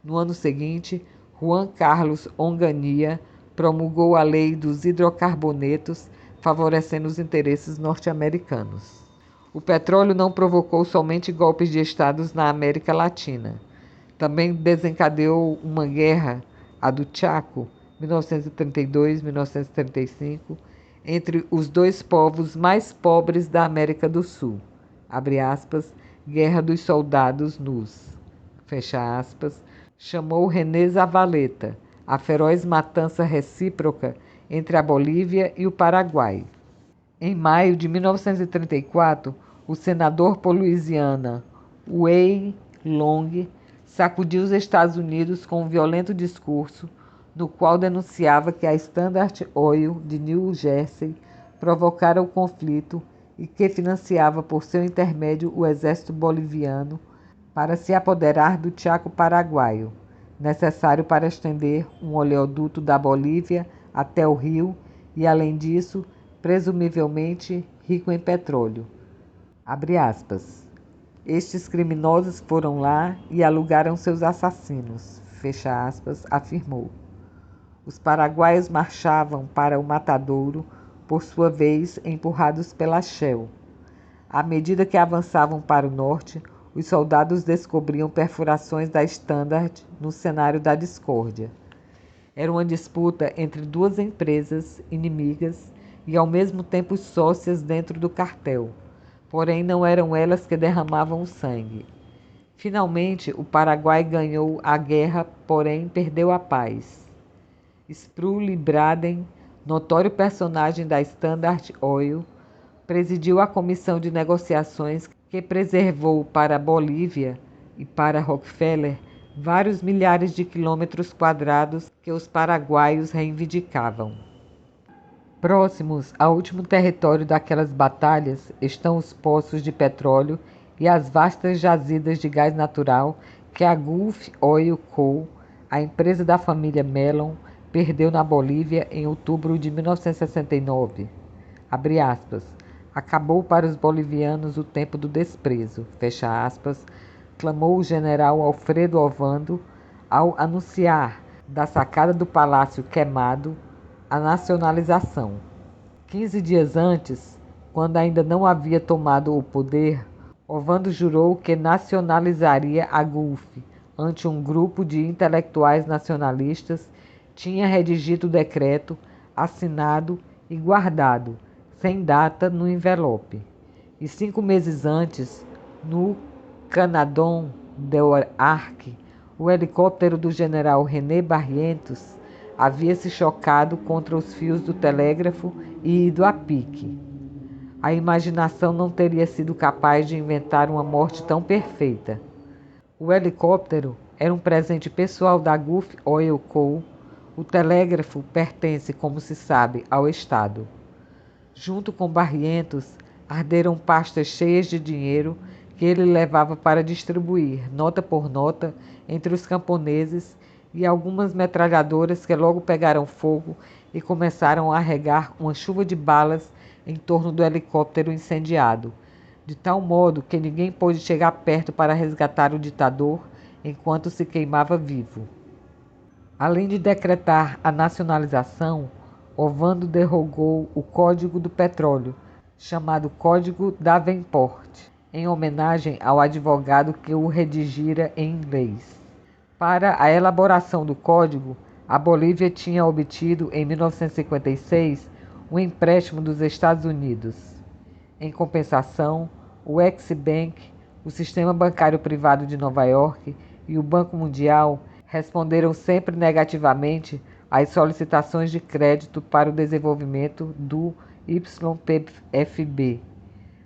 No ano seguinte, Juan Carlos Onganía promulgou a Lei dos Hidrocarbonetos, favorecendo os interesses norte-americanos. O petróleo não provocou somente golpes de estados na América Latina. Também desencadeou uma guerra, a do Chaco, 1932-1935, entre os dois povos mais pobres da América do Sul, abre aspas, Guerra dos Soldados Nus, fecha aspas, chamou René Zavaleta, a feroz matança recíproca entre a Bolívia e o Paraguai. Em maio de 1934, o senador por Louisiana, Huey Long, sacudiu os Estados Unidos com um violento discurso no qual denunciava que a Standard Oil de New Jersey provocara o conflito e que financiava por seu intermédio o exército boliviano para se apoderar do Chaco paraguaio, necessário para estender um oleoduto da Bolívia até o Rio e, além disso, presumivelmente rico em petróleo. Abre aspas. Estes criminosos foram lá e alugaram seus assassinos, fecha aspas, afirmou. Os paraguaios marchavam para o matadouro, por sua vez empurrados pela Shell. À medida que avançavam para o norte, os soldados descobriam perfurações da Standard no cenário da discórdia. Era uma disputa entre duas empresas inimigas e ao mesmo tempo sócias dentro do cartel. Porém, não eram elas que derramavam o sangue. Finalmente, o Paraguai ganhou a guerra, porém perdeu a paz. Sprulli Braden notório personagem da Standard Oil, presidiu a comissão de negociações que preservou para a Bolívia e para Rockefeller vários milhares de quilômetros quadrados que os paraguaios reivindicavam. Próximos ao último território daquelas batalhas estão os poços de petróleo e as vastas jazidas de gás natural que a Gulf Oil Co., a empresa da família Mellon, perdeu na Bolívia em outubro de 1969. Abre aspas. Acabou para os bolivianos o tempo do desprezo, fecha aspas, clamou o general Alfredo Ovando ao anunciar da sacada do palácio queimado a nacionalização. 15 dias antes, quando ainda não havia tomado o poder, Ovando jurou que nacionalizaria a Gulf ante um grupo de intelectuais nacionalistas, tinha redigido o decreto, assinado e guardado, sem data, no envelope. E 5 meses antes, no Canadon del Arc, o helicóptero do general René Barrientos havia se chocado contra os fios do telégrafo e ido a pique. A imaginação não teria sido capaz de inventar uma morte tão perfeita. O helicóptero era um presente pessoal da Gulf Oil Co. O telégrafo pertence, como se sabe, ao Estado. Junto com Barrientos, arderam pastas cheias de dinheiro que ele levava para distribuir, nota por nota, entre os camponeses e algumas metralhadoras que logo pegaram fogo e começaram a regar uma chuva de balas em torno do helicóptero incendiado, de tal modo que ninguém pôde chegar perto para resgatar o ditador enquanto se queimava vivo. Além de decretar a nacionalização, Ovando derrogou o Código do Petróleo, chamado Código Davenport, em homenagem ao advogado que o redigira em inglês. Para a elaboração do código, a Bolívia tinha obtido, em 1956, um empréstimo dos Estados Unidos. Em compensação, o Ex-Bank, o sistema bancário privado de Nova York e o Banco Mundial responderam sempre negativamente às solicitações de crédito para o desenvolvimento do YPFB,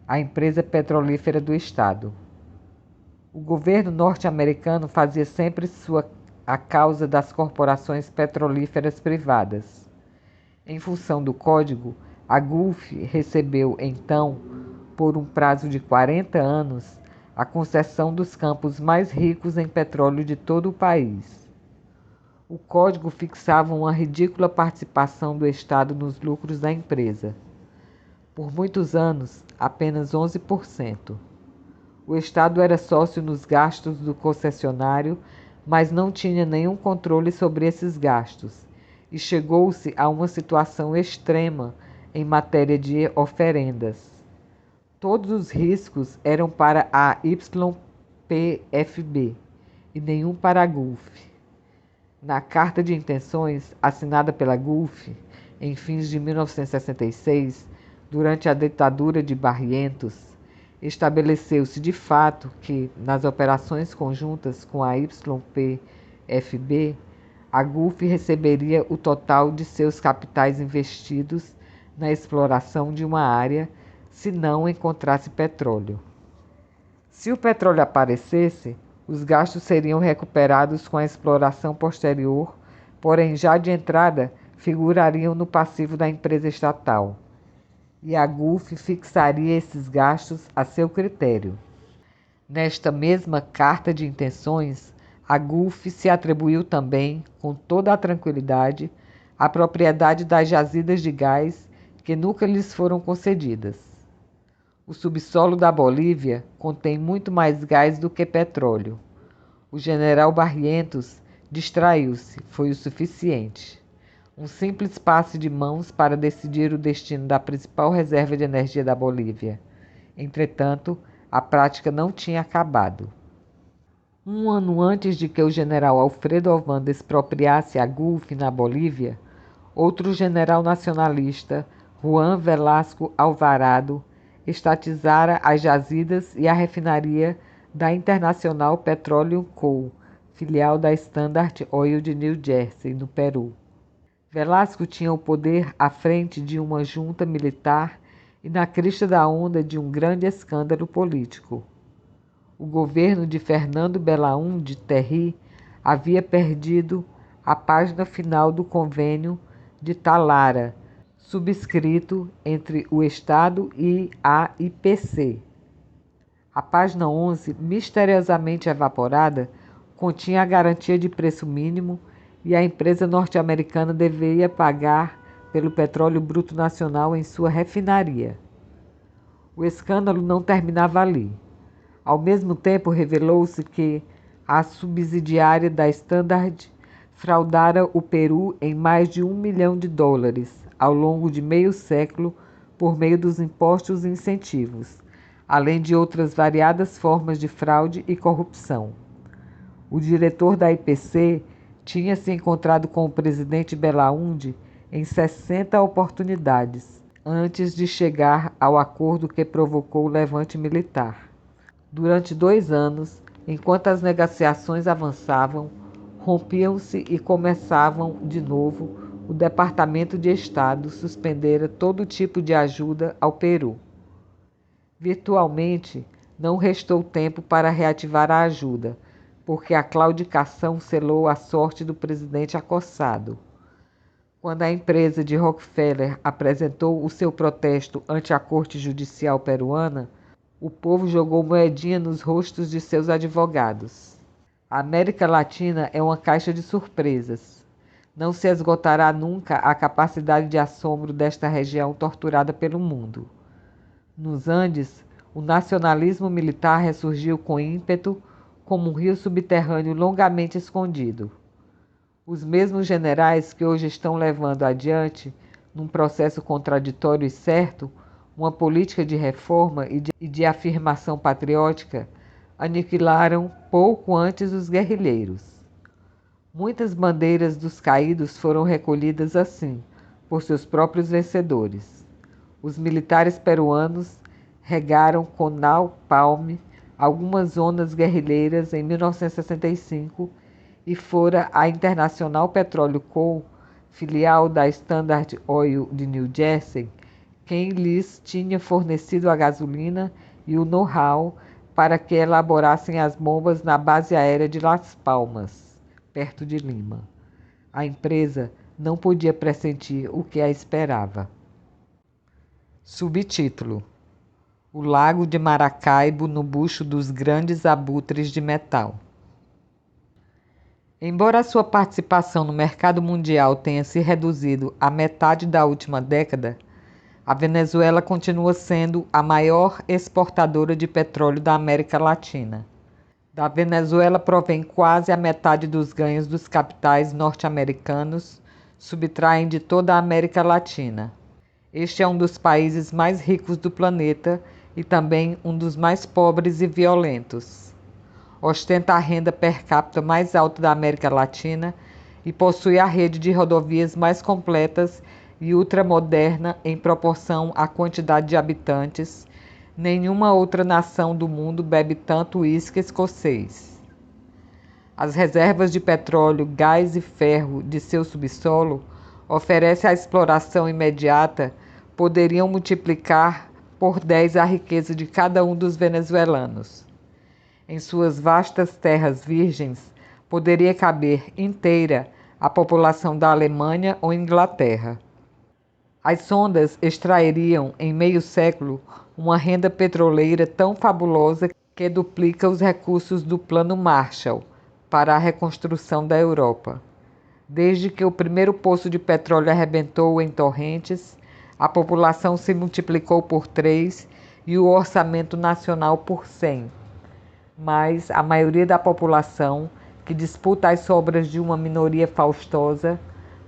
a empresa petrolífera do Estado. O governo norte-americano fazia sempre a causa das corporações petrolíferas privadas. Em função do código, a Gulf recebeu, então, por um prazo de 40 anos, a concessão dos campos mais ricos em petróleo de todo o país. O código fixava uma ridícula participação do Estado nos lucros da empresa. Por muitos anos, apenas 11%. O Estado era sócio nos gastos do concessionário, mas não tinha nenhum controle sobre esses gastos, e chegou-se a uma situação extrema em matéria de oferendas. Todos os riscos eram para a YPFB e nenhum para a Gulf. Na carta de intenções assinada pela Gulf em fins de 1966, durante a ditadura de Barrientos, estabeleceu-se de fato que, nas operações conjuntas com a YPFB, a Gulf receberia o total de seus capitais investidos na exploração de uma área, se não encontrasse petróleo. Se o petróleo aparecesse, os gastos seriam recuperados com a exploração posterior, porém já de entrada figurariam no passivo da empresa estatal, e a Gulf fixaria esses gastos a seu critério. Nesta mesma carta de intenções, a Gulf se atribuiu também, com toda a tranquilidade, a propriedade das jazidas de gás que nunca lhes foram concedidas. O subsolo da Bolívia contém muito mais gás do que petróleo. O general Barrientos distraiu-se, foi o suficiente. Um simples passe de mãos para decidir o destino da principal reserva de energia da Bolívia. Entretanto, a prática não tinha acabado. Um ano antes de que o general Alfredo Ovando expropriasse a Gulf na Bolívia, outro general nacionalista, Juan Velasco Alvarado, estatizara as jazidas e a refinaria da International Petroleum Co., filial da Standard Oil de New Jersey, no Peru. Velasco tinha o poder à frente de uma junta militar e na crista da onda de um grande escândalo político. O governo de Fernando Belaúnde Terry havia perdido a página final do convênio de Talara, subscrito entre o Estado e a IPC. A página 11, misteriosamente evaporada, continha a garantia de preço mínimo e a empresa norte-americana deveria pagar pelo petróleo bruto nacional em sua refinaria. O escândalo não terminava ali. Ao mesmo tempo, revelou-se que a subsidiária da Standard fraudara o Peru em mais de US$ 1 milhão ao longo de meio século por meio dos impostos e incentivos, além de outras variadas formas de fraude e corrupção. O diretor da IPC tinha se encontrado com o presidente Belaúnde em 60 oportunidades, antes de chegar ao acordo que provocou o levante militar. Durante 2 anos, enquanto as negociações avançavam, rompiam-se e começavam de novo, o Departamento de Estado suspendera todo tipo de ajuda ao Peru. Virtualmente, não restou tempo para reativar a ajuda, porque a claudicação selou a sorte do presidente acossado. Quando a empresa de Rockefeller apresentou o seu protesto ante a Corte Judicial peruana, o povo jogou moedinha nos rostos de seus advogados. A América Latina é uma caixa de surpresas. Não se esgotará nunca a capacidade de assombro desta região torturada pelo mundo. Nos Andes, o nacionalismo militar ressurgiu com ímpeto, como um rio subterrâneo longamente escondido. Os mesmos generais que hoje estão levando adiante, num processo contraditório e certo, uma política de reforma e de afirmação patriótica, aniquilaram pouco antes os guerrilheiros. Muitas bandeiras dos caídos foram recolhidas assim, por seus próprios vencedores. Os militares peruanos regaram com napalm algumas zonas guerrilheiras em 1965 e fora a International Petroleum Co., filial da Standard Oil de New Jersey, quem lhes tinha fornecido a gasolina e o know-how para que elaborassem as bombas na base aérea de Las Palmas, perto de Lima. A empresa não podia pressentir o que a esperava. Subtítulo: O Lago de Maracaibo no bucho dos grandes abutres de metal. Embora a sua participação no mercado mundial tenha se reduzido à metade da última década, a Venezuela continua sendo a maior exportadora de petróleo da América Latina. Da Venezuela provém quase a metade dos ganhos dos capitais norte-americanos, subtraem de toda a América Latina. Este é um dos países mais ricos do planeta e também um dos mais pobres e violentos. Ostenta a renda per capita mais alta da América Latina e possui a rede de rodovias mais completas e ultramoderna em proporção à quantidade de habitantes. Nenhuma outra nação do mundo bebe tanto uísque escocês. As reservas de petróleo, gás e ferro de seu subsolo oferecem à exploração imediata poderiam multiplicar por 10 a riqueza de cada um dos venezuelanos. Em suas vastas terras virgens, poderia caber inteira a população da Alemanha ou Inglaterra. As sondas extrairiam, em meio século, uma renda petroleira tão fabulosa que duplica os recursos do Plano Marshall para a reconstrução da Europa. Desde que o primeiro poço de petróleo arrebentou em torrentes, a população se multiplicou por 3 e o orçamento nacional por 100. Mas a maioria da população, que disputa as sobras de uma minoria faustosa,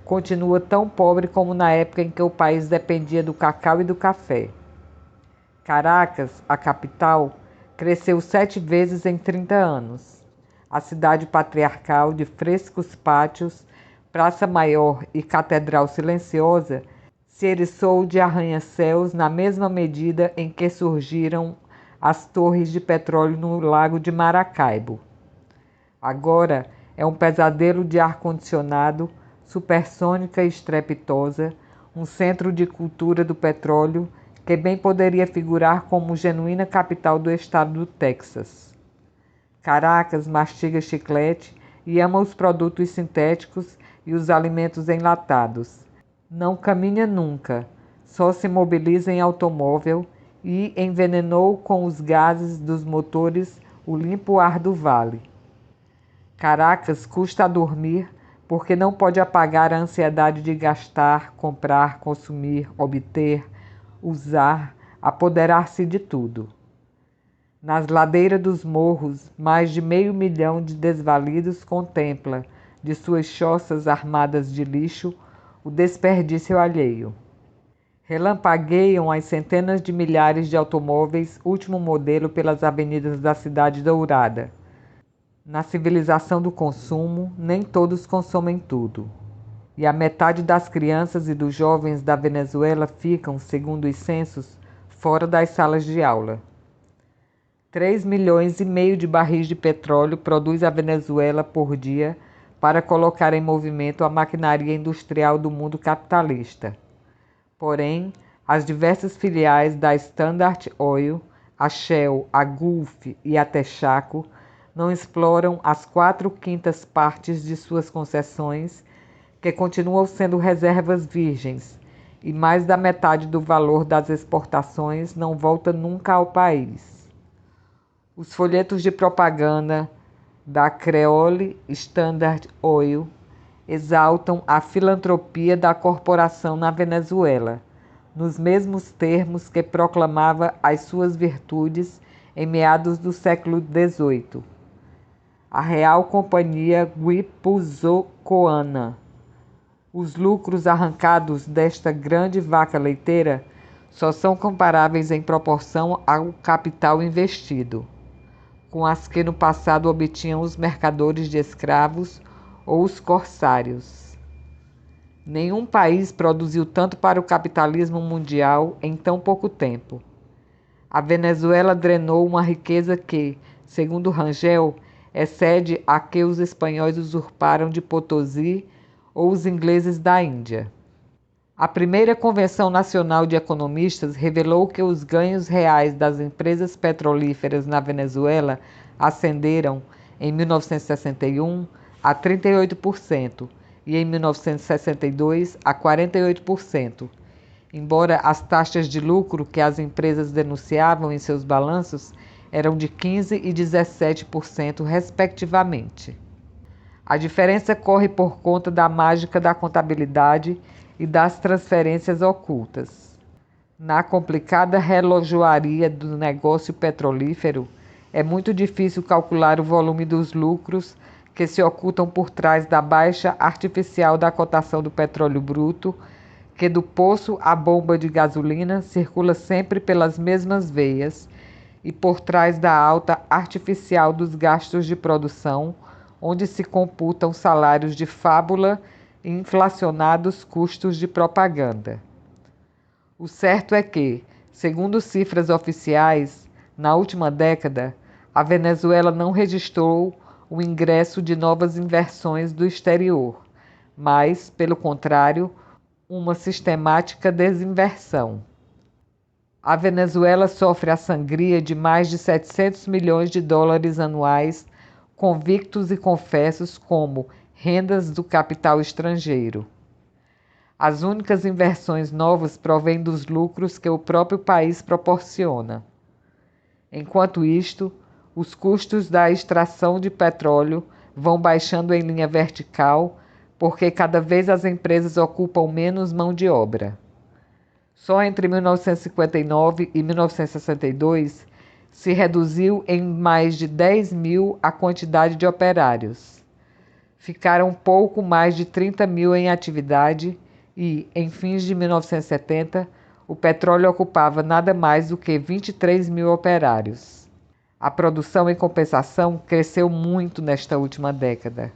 continua tão pobre como na época em que o país dependia do cacau e do café. Caracas, a capital, cresceu 7 vezes em 30 anos. A cidade patriarcal de frescos pátios, praça maior e catedral silenciosa se eriçou de arranha-céus na mesma medida em que surgiram as torres de petróleo no lago de Maracaibo. Agora é um pesadelo de ar-condicionado supersônica e estrepitosa, um centro de cultura do petróleo que bem poderia figurar como genuína capital do estado do Texas. Caracas mastiga chiclete e ama os produtos sintéticos e os alimentos enlatados. Não caminha nunca, só se mobiliza em automóvel e envenenou com os gases dos motores o limpo ar do vale. Caracas custa a dormir porque não pode apagar a ansiedade de gastar, comprar, consumir, obter, usar, apoderar-se de tudo. Nas ladeiras dos morros, mais de 500 mil de desvalidos contempla, de suas choças armadas de lixo, o desperdício alheio. Relampagueiam as centenas de milhares de automóveis último modelo pelas avenidas da cidade dourada. Na civilização do consumo, nem todos consomem tudo. E a metade das crianças e dos jovens da Venezuela ficam, segundo os censos, fora das salas de aula. 3,5 milhões de barris de petróleo produz a Venezuela por dia para colocar em movimento a maquinaria industrial do mundo capitalista. Porém, as diversas filiais da Standard Oil, a Shell, a Gulf e a Texaco não exploram as 4/5 partes de suas concessões, que continuam sendo reservas virgens, e mais da metade do valor das exportações não volta nunca ao país. Os folhetos de propaganda da Creole Standard Oil exaltam a filantropia da corporação na Venezuela, nos mesmos termos que proclamava as suas virtudes em meados do século XVIII. A Real Companhia Guipuzcoana. Os lucros arrancados desta grande vaca leiteira só são comparáveis em proporção ao capital investido, com as que no passado obtinham os mercadores de escravos ou os corsários. Nenhum país produziu tanto para o capitalismo mundial em tão pouco tempo. A Venezuela drenou uma riqueza que, segundo Rangel, excede a que os espanhóis usurparam de Potosí ou os ingleses da Índia. A primeira Convenção Nacional de Economistas revelou que os ganhos reais das empresas petrolíferas na Venezuela ascenderam, em 1961, a 38% e em 1962 a 48%, embora as taxas de lucro que as empresas denunciavam em seus balanços eram de 15% e 17%, respectivamente. A diferença corre por conta da mágica da contabilidade e das transferências ocultas. Na complicada relojoaria do negócio petrolífero, é muito difícil calcular o volume dos lucros que se ocultam por trás da baixa artificial da cotação do petróleo bruto, que do poço à bomba de gasolina circula sempre pelas mesmas veias, e por trás da alta artificial dos gastos de produção, onde se computam salários de fábula e inflacionados custos de propaganda. O certo é que, segundo cifras oficiais, na última década, a Venezuela não registrou o ingresso de novas inversões do exterior, mas, pelo contrário, uma sistemática desinversão. A Venezuela sofre a sangria de mais de 700 milhões de dólares anuais, convictos e confessos como rendas do capital estrangeiro. As únicas inversões novas provêm dos lucros que o próprio país proporciona. Enquanto isto, os custos da extração de petróleo vão baixando em linha vertical, porque cada vez as empresas ocupam menos mão de obra. Só entre 1959 e 1962 se reduziu em mais de 10 mil a quantidade de operários. Ficaram pouco mais de 30 mil em atividade e, em fins de 1970, o petróleo ocupava nada mais do que 23 mil operários. A produção, em compensação, cresceu muito nesta última década.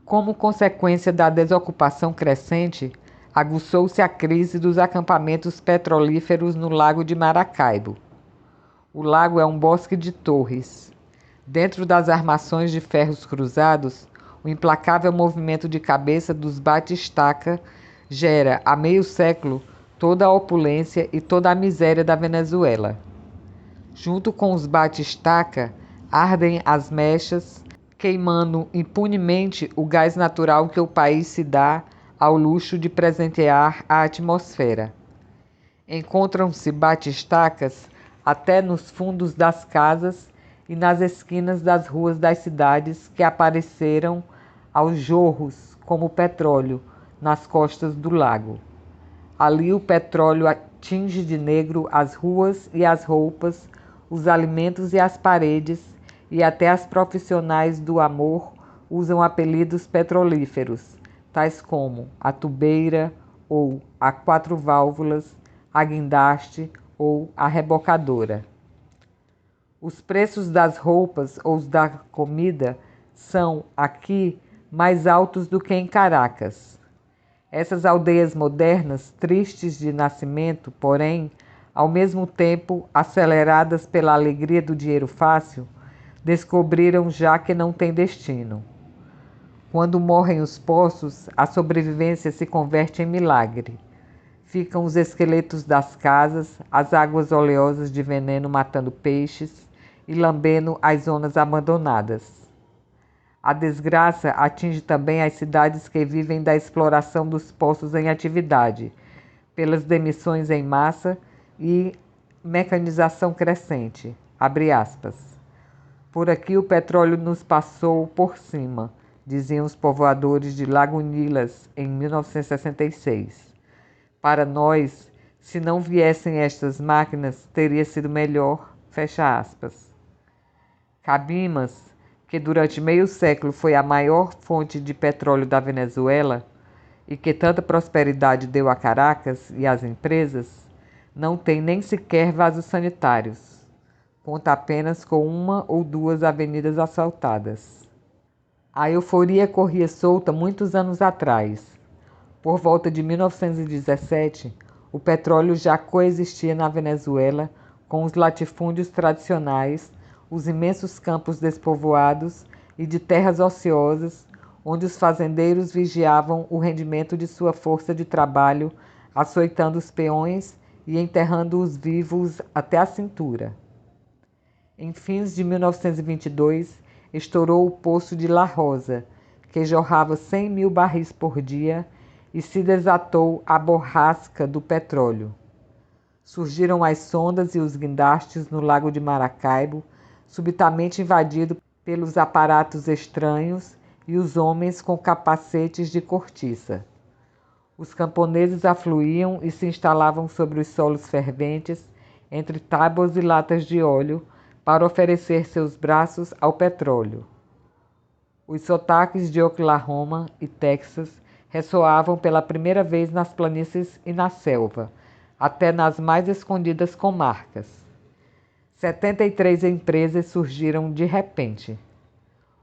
Como consequência da desocupação crescente, aguçou-se a crise dos acampamentos petrolíferos no Lago de Maracaibo. O lago é um bosque de torres. Dentro das armações de ferros cruzados, o implacável movimento de cabeça dos bate-estaca gera, há meio século, toda a opulência e toda a miséria da Venezuela. Junto com os bate-estaca, ardem as mechas, queimando impunemente o gás natural que o país se dá ao luxo de presentear a atmosfera. Encontram-se bate-estacas até nos fundos das casas e nas esquinas das ruas das cidades que apareceram aos jorros como petróleo nas costas do lago. Ali o petróleo tinge de negro as ruas e as roupas, os alimentos e as paredes, e até as profissionais do amor usam apelidos petrolíferos, tais como a tubeira ou a quatro válvulas, a guindaste ou a rebocadora. Os preços das roupas ou da comida são, aqui, mais altos do que em Caracas. Essas aldeias modernas, tristes de nascimento, porém, ao mesmo tempo aceleradas pela alegria do dinheiro fácil, descobriram já que não têm destino. Quando morrem os poços, a sobrevivência se converte em milagre. Ficam os esqueletos das casas, as águas oleosas de veneno matando peixes e lambendo as zonas abandonadas. A desgraça atinge também as cidades que vivem da exploração dos poços em atividade, pelas demissões em massa e mecanização crescente. Abre aspas. Por aqui o petróleo nos passou por cima, diziam os povoadores de Lagunilas em 1966. Para nós, se não viessem estas máquinas, teria sido melhor, fecha aspas. Cabimas, que durante meio século foi a maior fonte de petróleo da Venezuela e que tanta prosperidade deu a Caracas e às empresas, não tem nem sequer vasos sanitários. Conta apenas com uma ou duas avenidas asfaltadas. A euforia corria solta muitos anos atrás. Por volta de 1917, o petróleo já coexistia na Venezuela com os latifúndios tradicionais, os imensos campos despovoados e de terras ociosas, onde os fazendeiros vigiavam o rendimento de sua força de trabalho, açoitando os peões e enterrando-os vivos até a cintura. Em fins de 1922, estourou o poço de La Rosa, que jorrava 100.000 barris por dia, e se desatou a borrasca do petróleo. Surgiram as sondas e os guindastes no lago de Maracaibo, subitamente invadido pelos aparatos estranhos e os homens com capacetes de cortiça. Os camponeses afluíam e se instalavam sobre os solos ferventes, entre tábuas e latas de óleo, para oferecer seus braços ao petróleo. Os sotaques de Oklahoma e Texas ressoavam pela primeira vez nas planícies e na selva, até nas mais escondidas comarcas. 73 empresas surgiram de repente.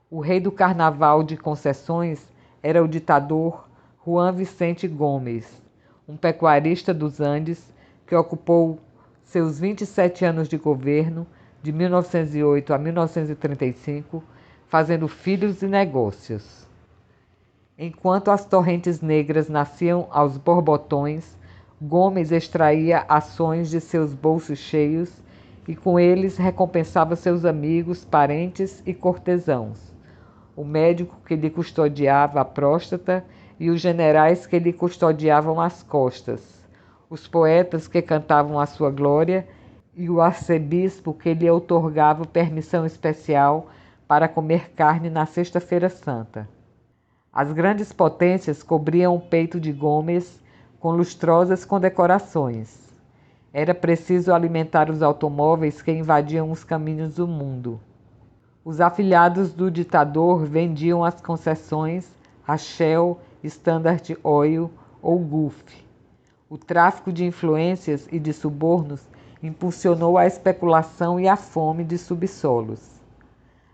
O rei do carnaval de concessões era o ditador Juan Vicente Gomes, um pecuarista dos Andes que ocupou seus 27 anos de governo, de 1908 a 1935, fazendo filhos e negócios. Enquanto as torrentes negras nasciam aos borbotões, Gomes extraía ações de seus bolsos cheios e com eles recompensava seus amigos, parentes e cortesãos, o médico que lhe custodiava a próstata e os generais que lhe custodiavam as costas, os poetas que cantavam a sua glória e o arcebispo que lhe outorgava permissão especial para comer carne na Sexta-feira Santa. As grandes potências cobriam o peito de Gomes com lustrosas condecorações. Era preciso alimentar os automóveis que invadiam os caminhos do mundo. Os afilhados do ditador vendiam as concessões a Shell, Standard Oil ou Gulf. O tráfico de influências e de subornos impulsionou a especulação e a fome de subsolos.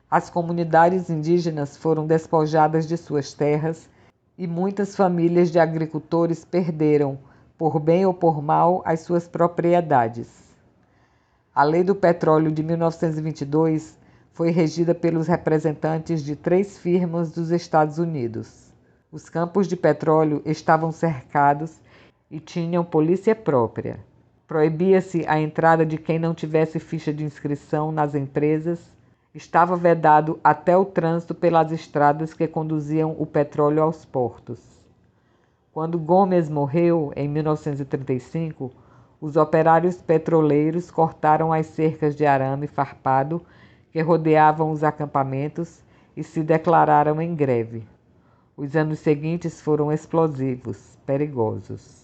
As comunidades indígenas foram despojadas de suas terras e muitas famílias de agricultores perderam, por bem ou por mal, as suas propriedades. A Lei do Petróleo de 1922 foi regida pelos representantes de 3 firmas dos Estados Unidos. Os campos de petróleo estavam cercados e tinham polícia própria. Proibia-se a entrada de quem não tivesse ficha de inscrição nas empresas. Estava vedado até o trânsito pelas estradas que conduziam o petróleo aos portos. Quando Gomes morreu, em 1935, os operários petroleiros cortaram as cercas de arame farpado que rodeavam os acampamentos e se declararam em greve. Os anos seguintes foram explosivos, perigosos.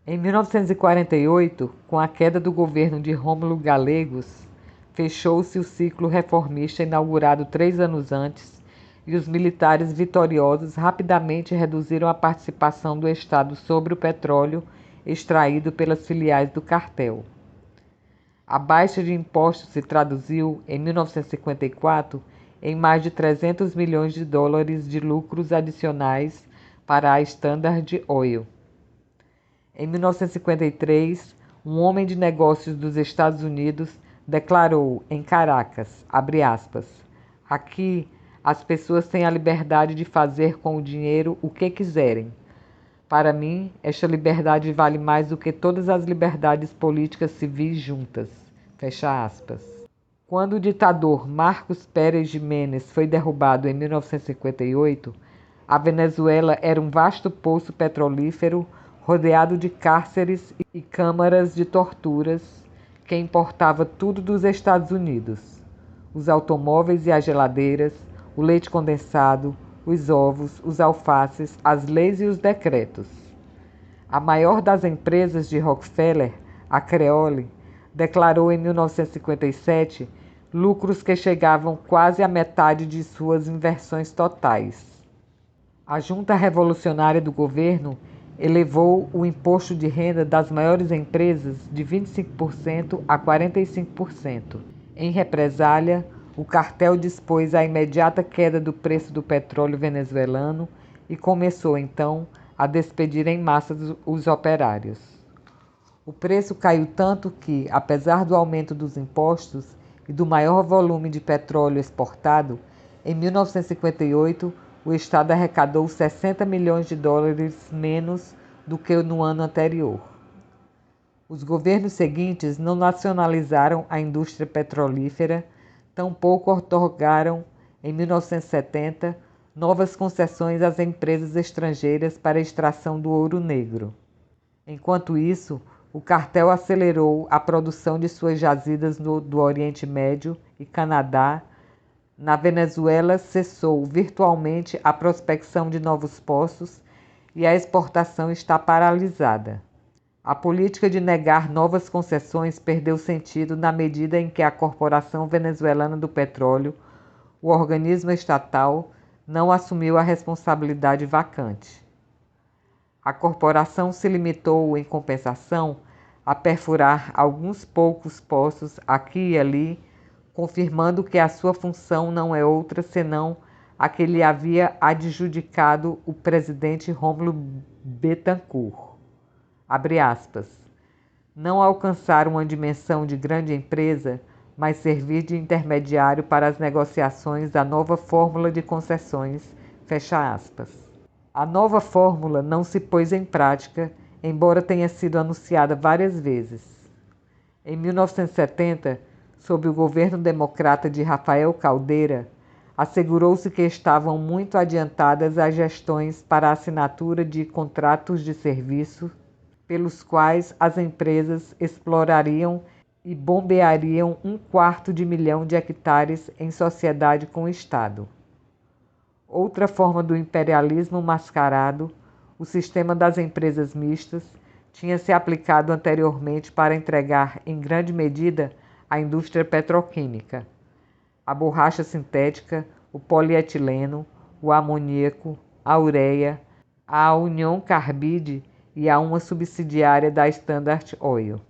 Em 1948, com a queda do governo de Rômulo Gallegos, fechou-se o ciclo reformista inaugurado 3 anos antes e os militares vitoriosos rapidamente reduziram a participação do Estado sobre o petróleo extraído pelas filiais do cartel. A baixa de impostos se traduziu, em 1954, em mais de 300 milhões de dólares de lucros adicionais para a Standard Oil. Em 1953, um homem de negócios dos Estados Unidos declarou em Caracas, abre aspas, aqui as pessoas têm a liberdade de fazer com o dinheiro o que quiserem. Para mim, esta liberdade vale mais do que todas as liberdades políticas civis juntas. Fecha aspas. Quando o ditador Marcos Pérez Jiménez foi derrubado em 1958, a Venezuela era um vasto poço petrolífero rodeado de cárceres e câmaras de torturas que importava tudo dos Estados Unidos: os automóveis e as geladeiras, o leite condensado, os ovos, os alfaces, as leis e os decretos. A maior das empresas de Rockefeller, a Creole, declarou em 1957 lucros que chegavam quase à metade de suas inversões totais. A junta revolucionária do governo elevou o imposto de renda das maiores empresas de 25% a 45%. Em represália, o cartel dispôs a imediata queda do preço do petróleo venezuelano e começou, então, a despedir em massa os operários. O preço caiu tanto que, apesar do aumento dos impostos e do maior volume de petróleo exportado, em 1958 o Estado arrecadou 60 milhões de dólares menos do que no ano anterior. Os governos seguintes não nacionalizaram a indústria petrolífera, tampouco outorgaram, em 1970, novas concessões às empresas estrangeiras para a extração do ouro negro. Enquanto isso, o cartel acelerou a produção de suas jazidas do Oriente Médio e Canadá. Na Venezuela, cessou virtualmente a prospecção de novos poços e a exportação está paralisada. A política de negar novas concessões perdeu sentido na medida em que a Corporação Venezuelana do Petróleo, o organismo estatal, não assumiu a responsabilidade vacante. A corporação se limitou, em compensação, a perfurar alguns poucos poços aqui e ali, confirmando que a sua função não é outra senão a que lhe havia adjudicado o presidente Rômulo Betancourt. Abre aspas. Não alcançar uma dimensão de grande empresa, mas servir de intermediário para as negociações da nova fórmula de concessões, fecha aspas. A nova fórmula não se pôs em prática, embora tenha sido anunciada várias vezes. Em 1970, sob o governo democrata de Rafael Caldeira, assegurou-se que estavam muito adiantadas as gestões para a assinatura de contratos de serviço, pelos quais as empresas explorariam e bombeariam 1/4 milhão de hectares em sociedade com o Estado. Outra forma do imperialismo mascarado, o sistema das empresas mistas, tinha se aplicado anteriormente para entregar, em grande medida, a indústria petroquímica, a borracha sintética, o polietileno, o amoníaco, a ureia, a Union Carbide e a uma subsidiária da Standard Oil.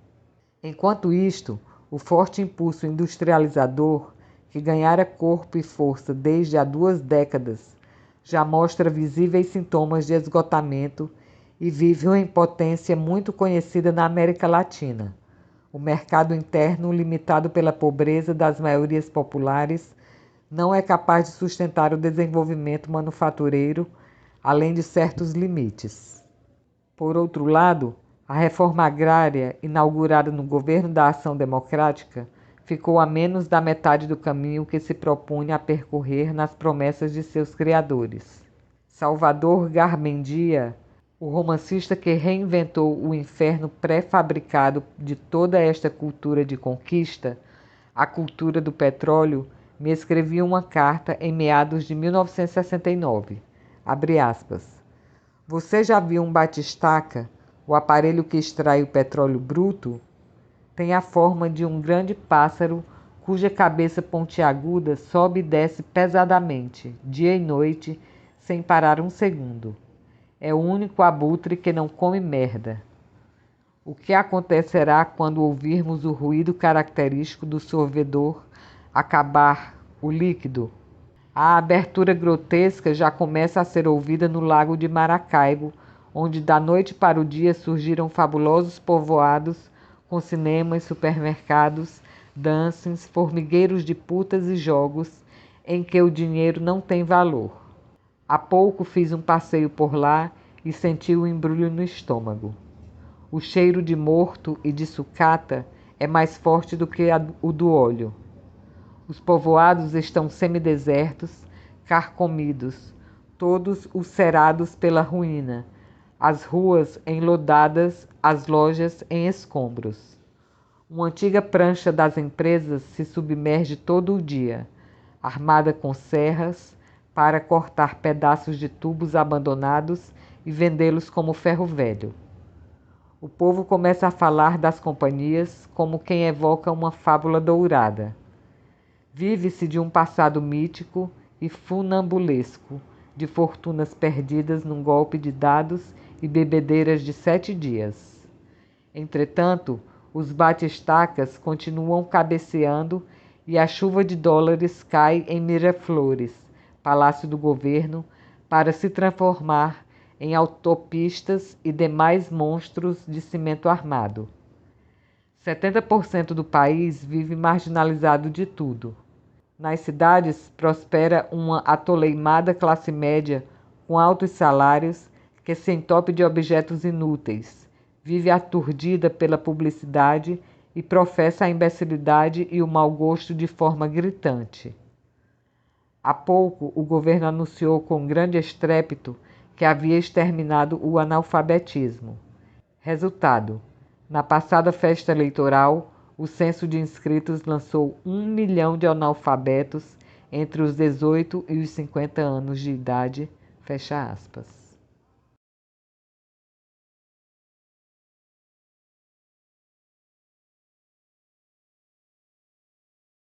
Enquanto isto, o forte impulso industrializador, que ganhara corpo e força desde há 2 décadas, já mostra visíveis sintomas de esgotamento e vive uma impotência muito conhecida na América Latina. O mercado interno, limitado pela pobreza das maiorias populares, não é capaz de sustentar o desenvolvimento manufatureiro, além de certos limites. Por outro lado, a reforma agrária, inaugurada no governo da Ação Democrática, ficou a menos da metade do caminho que se propunha a percorrer nas promessas de seus criadores. Salvador Garmendia, o romancista que reinventou o inferno pré-fabricado de toda esta cultura de conquista, a cultura do petróleo, me escrevia uma carta em meados de 1969. Abre aspas. Você já viu um batistaca, o aparelho que extrai o petróleo bruto? Tem a forma de um grande pássaro cuja cabeça pontiaguda sobe e desce pesadamente, dia e noite, sem parar um segundo. É o único abutre que não come merda. O que acontecerá quando ouvirmos o ruído característico do sorvedor acabar o líquido? A abertura grotesca já começa a ser ouvida no Lago de Maracaibo, onde da noite para o dia surgiram fabulosos povoados com cinemas, supermercados, dancings, formigueiros de putas e jogos em que o dinheiro não tem valor. Há pouco fiz um passeio por lá e senti o embrulho no estômago. O cheiro de morto e de sucata é mais forte do que o do óleo. Os povoados estão semidesertos, carcomidos, todos ulcerados pela ruína, as ruas enlodadas, as lojas em escombros. Uma antiga prancha das empresas se submerge todo o dia, armada com serras, para cortar pedaços de tubos abandonados e vendê-los como ferro velho. O povo começa a falar das companhias como quem evoca uma fábula dourada. Vive-se de um passado mítico e funambulesco, de fortunas perdidas num golpe de dados e bebedeiras de 7 dias. Entretanto, os batistacas continuam cabeceando e a chuva de dólares cai em Miraflores, Palácio do Governo, para se transformar em autopistas e demais monstros de cimento armado. 70% do país vive marginalizado de tudo. Nas cidades prospera uma atoleimada classe média com altos salários que se entope de objetos inúteis, vive aturdida pela publicidade e professa a imbecilidade e o mau gosto de forma gritante. Há pouco, o governo anunciou com grande estrépito que havia exterminado o analfabetismo. Resultado: na passada festa eleitoral, o censo de inscritos lançou 1 milhão de analfabetos entre os 18 e os 50 anos de idade. Fecha aspas.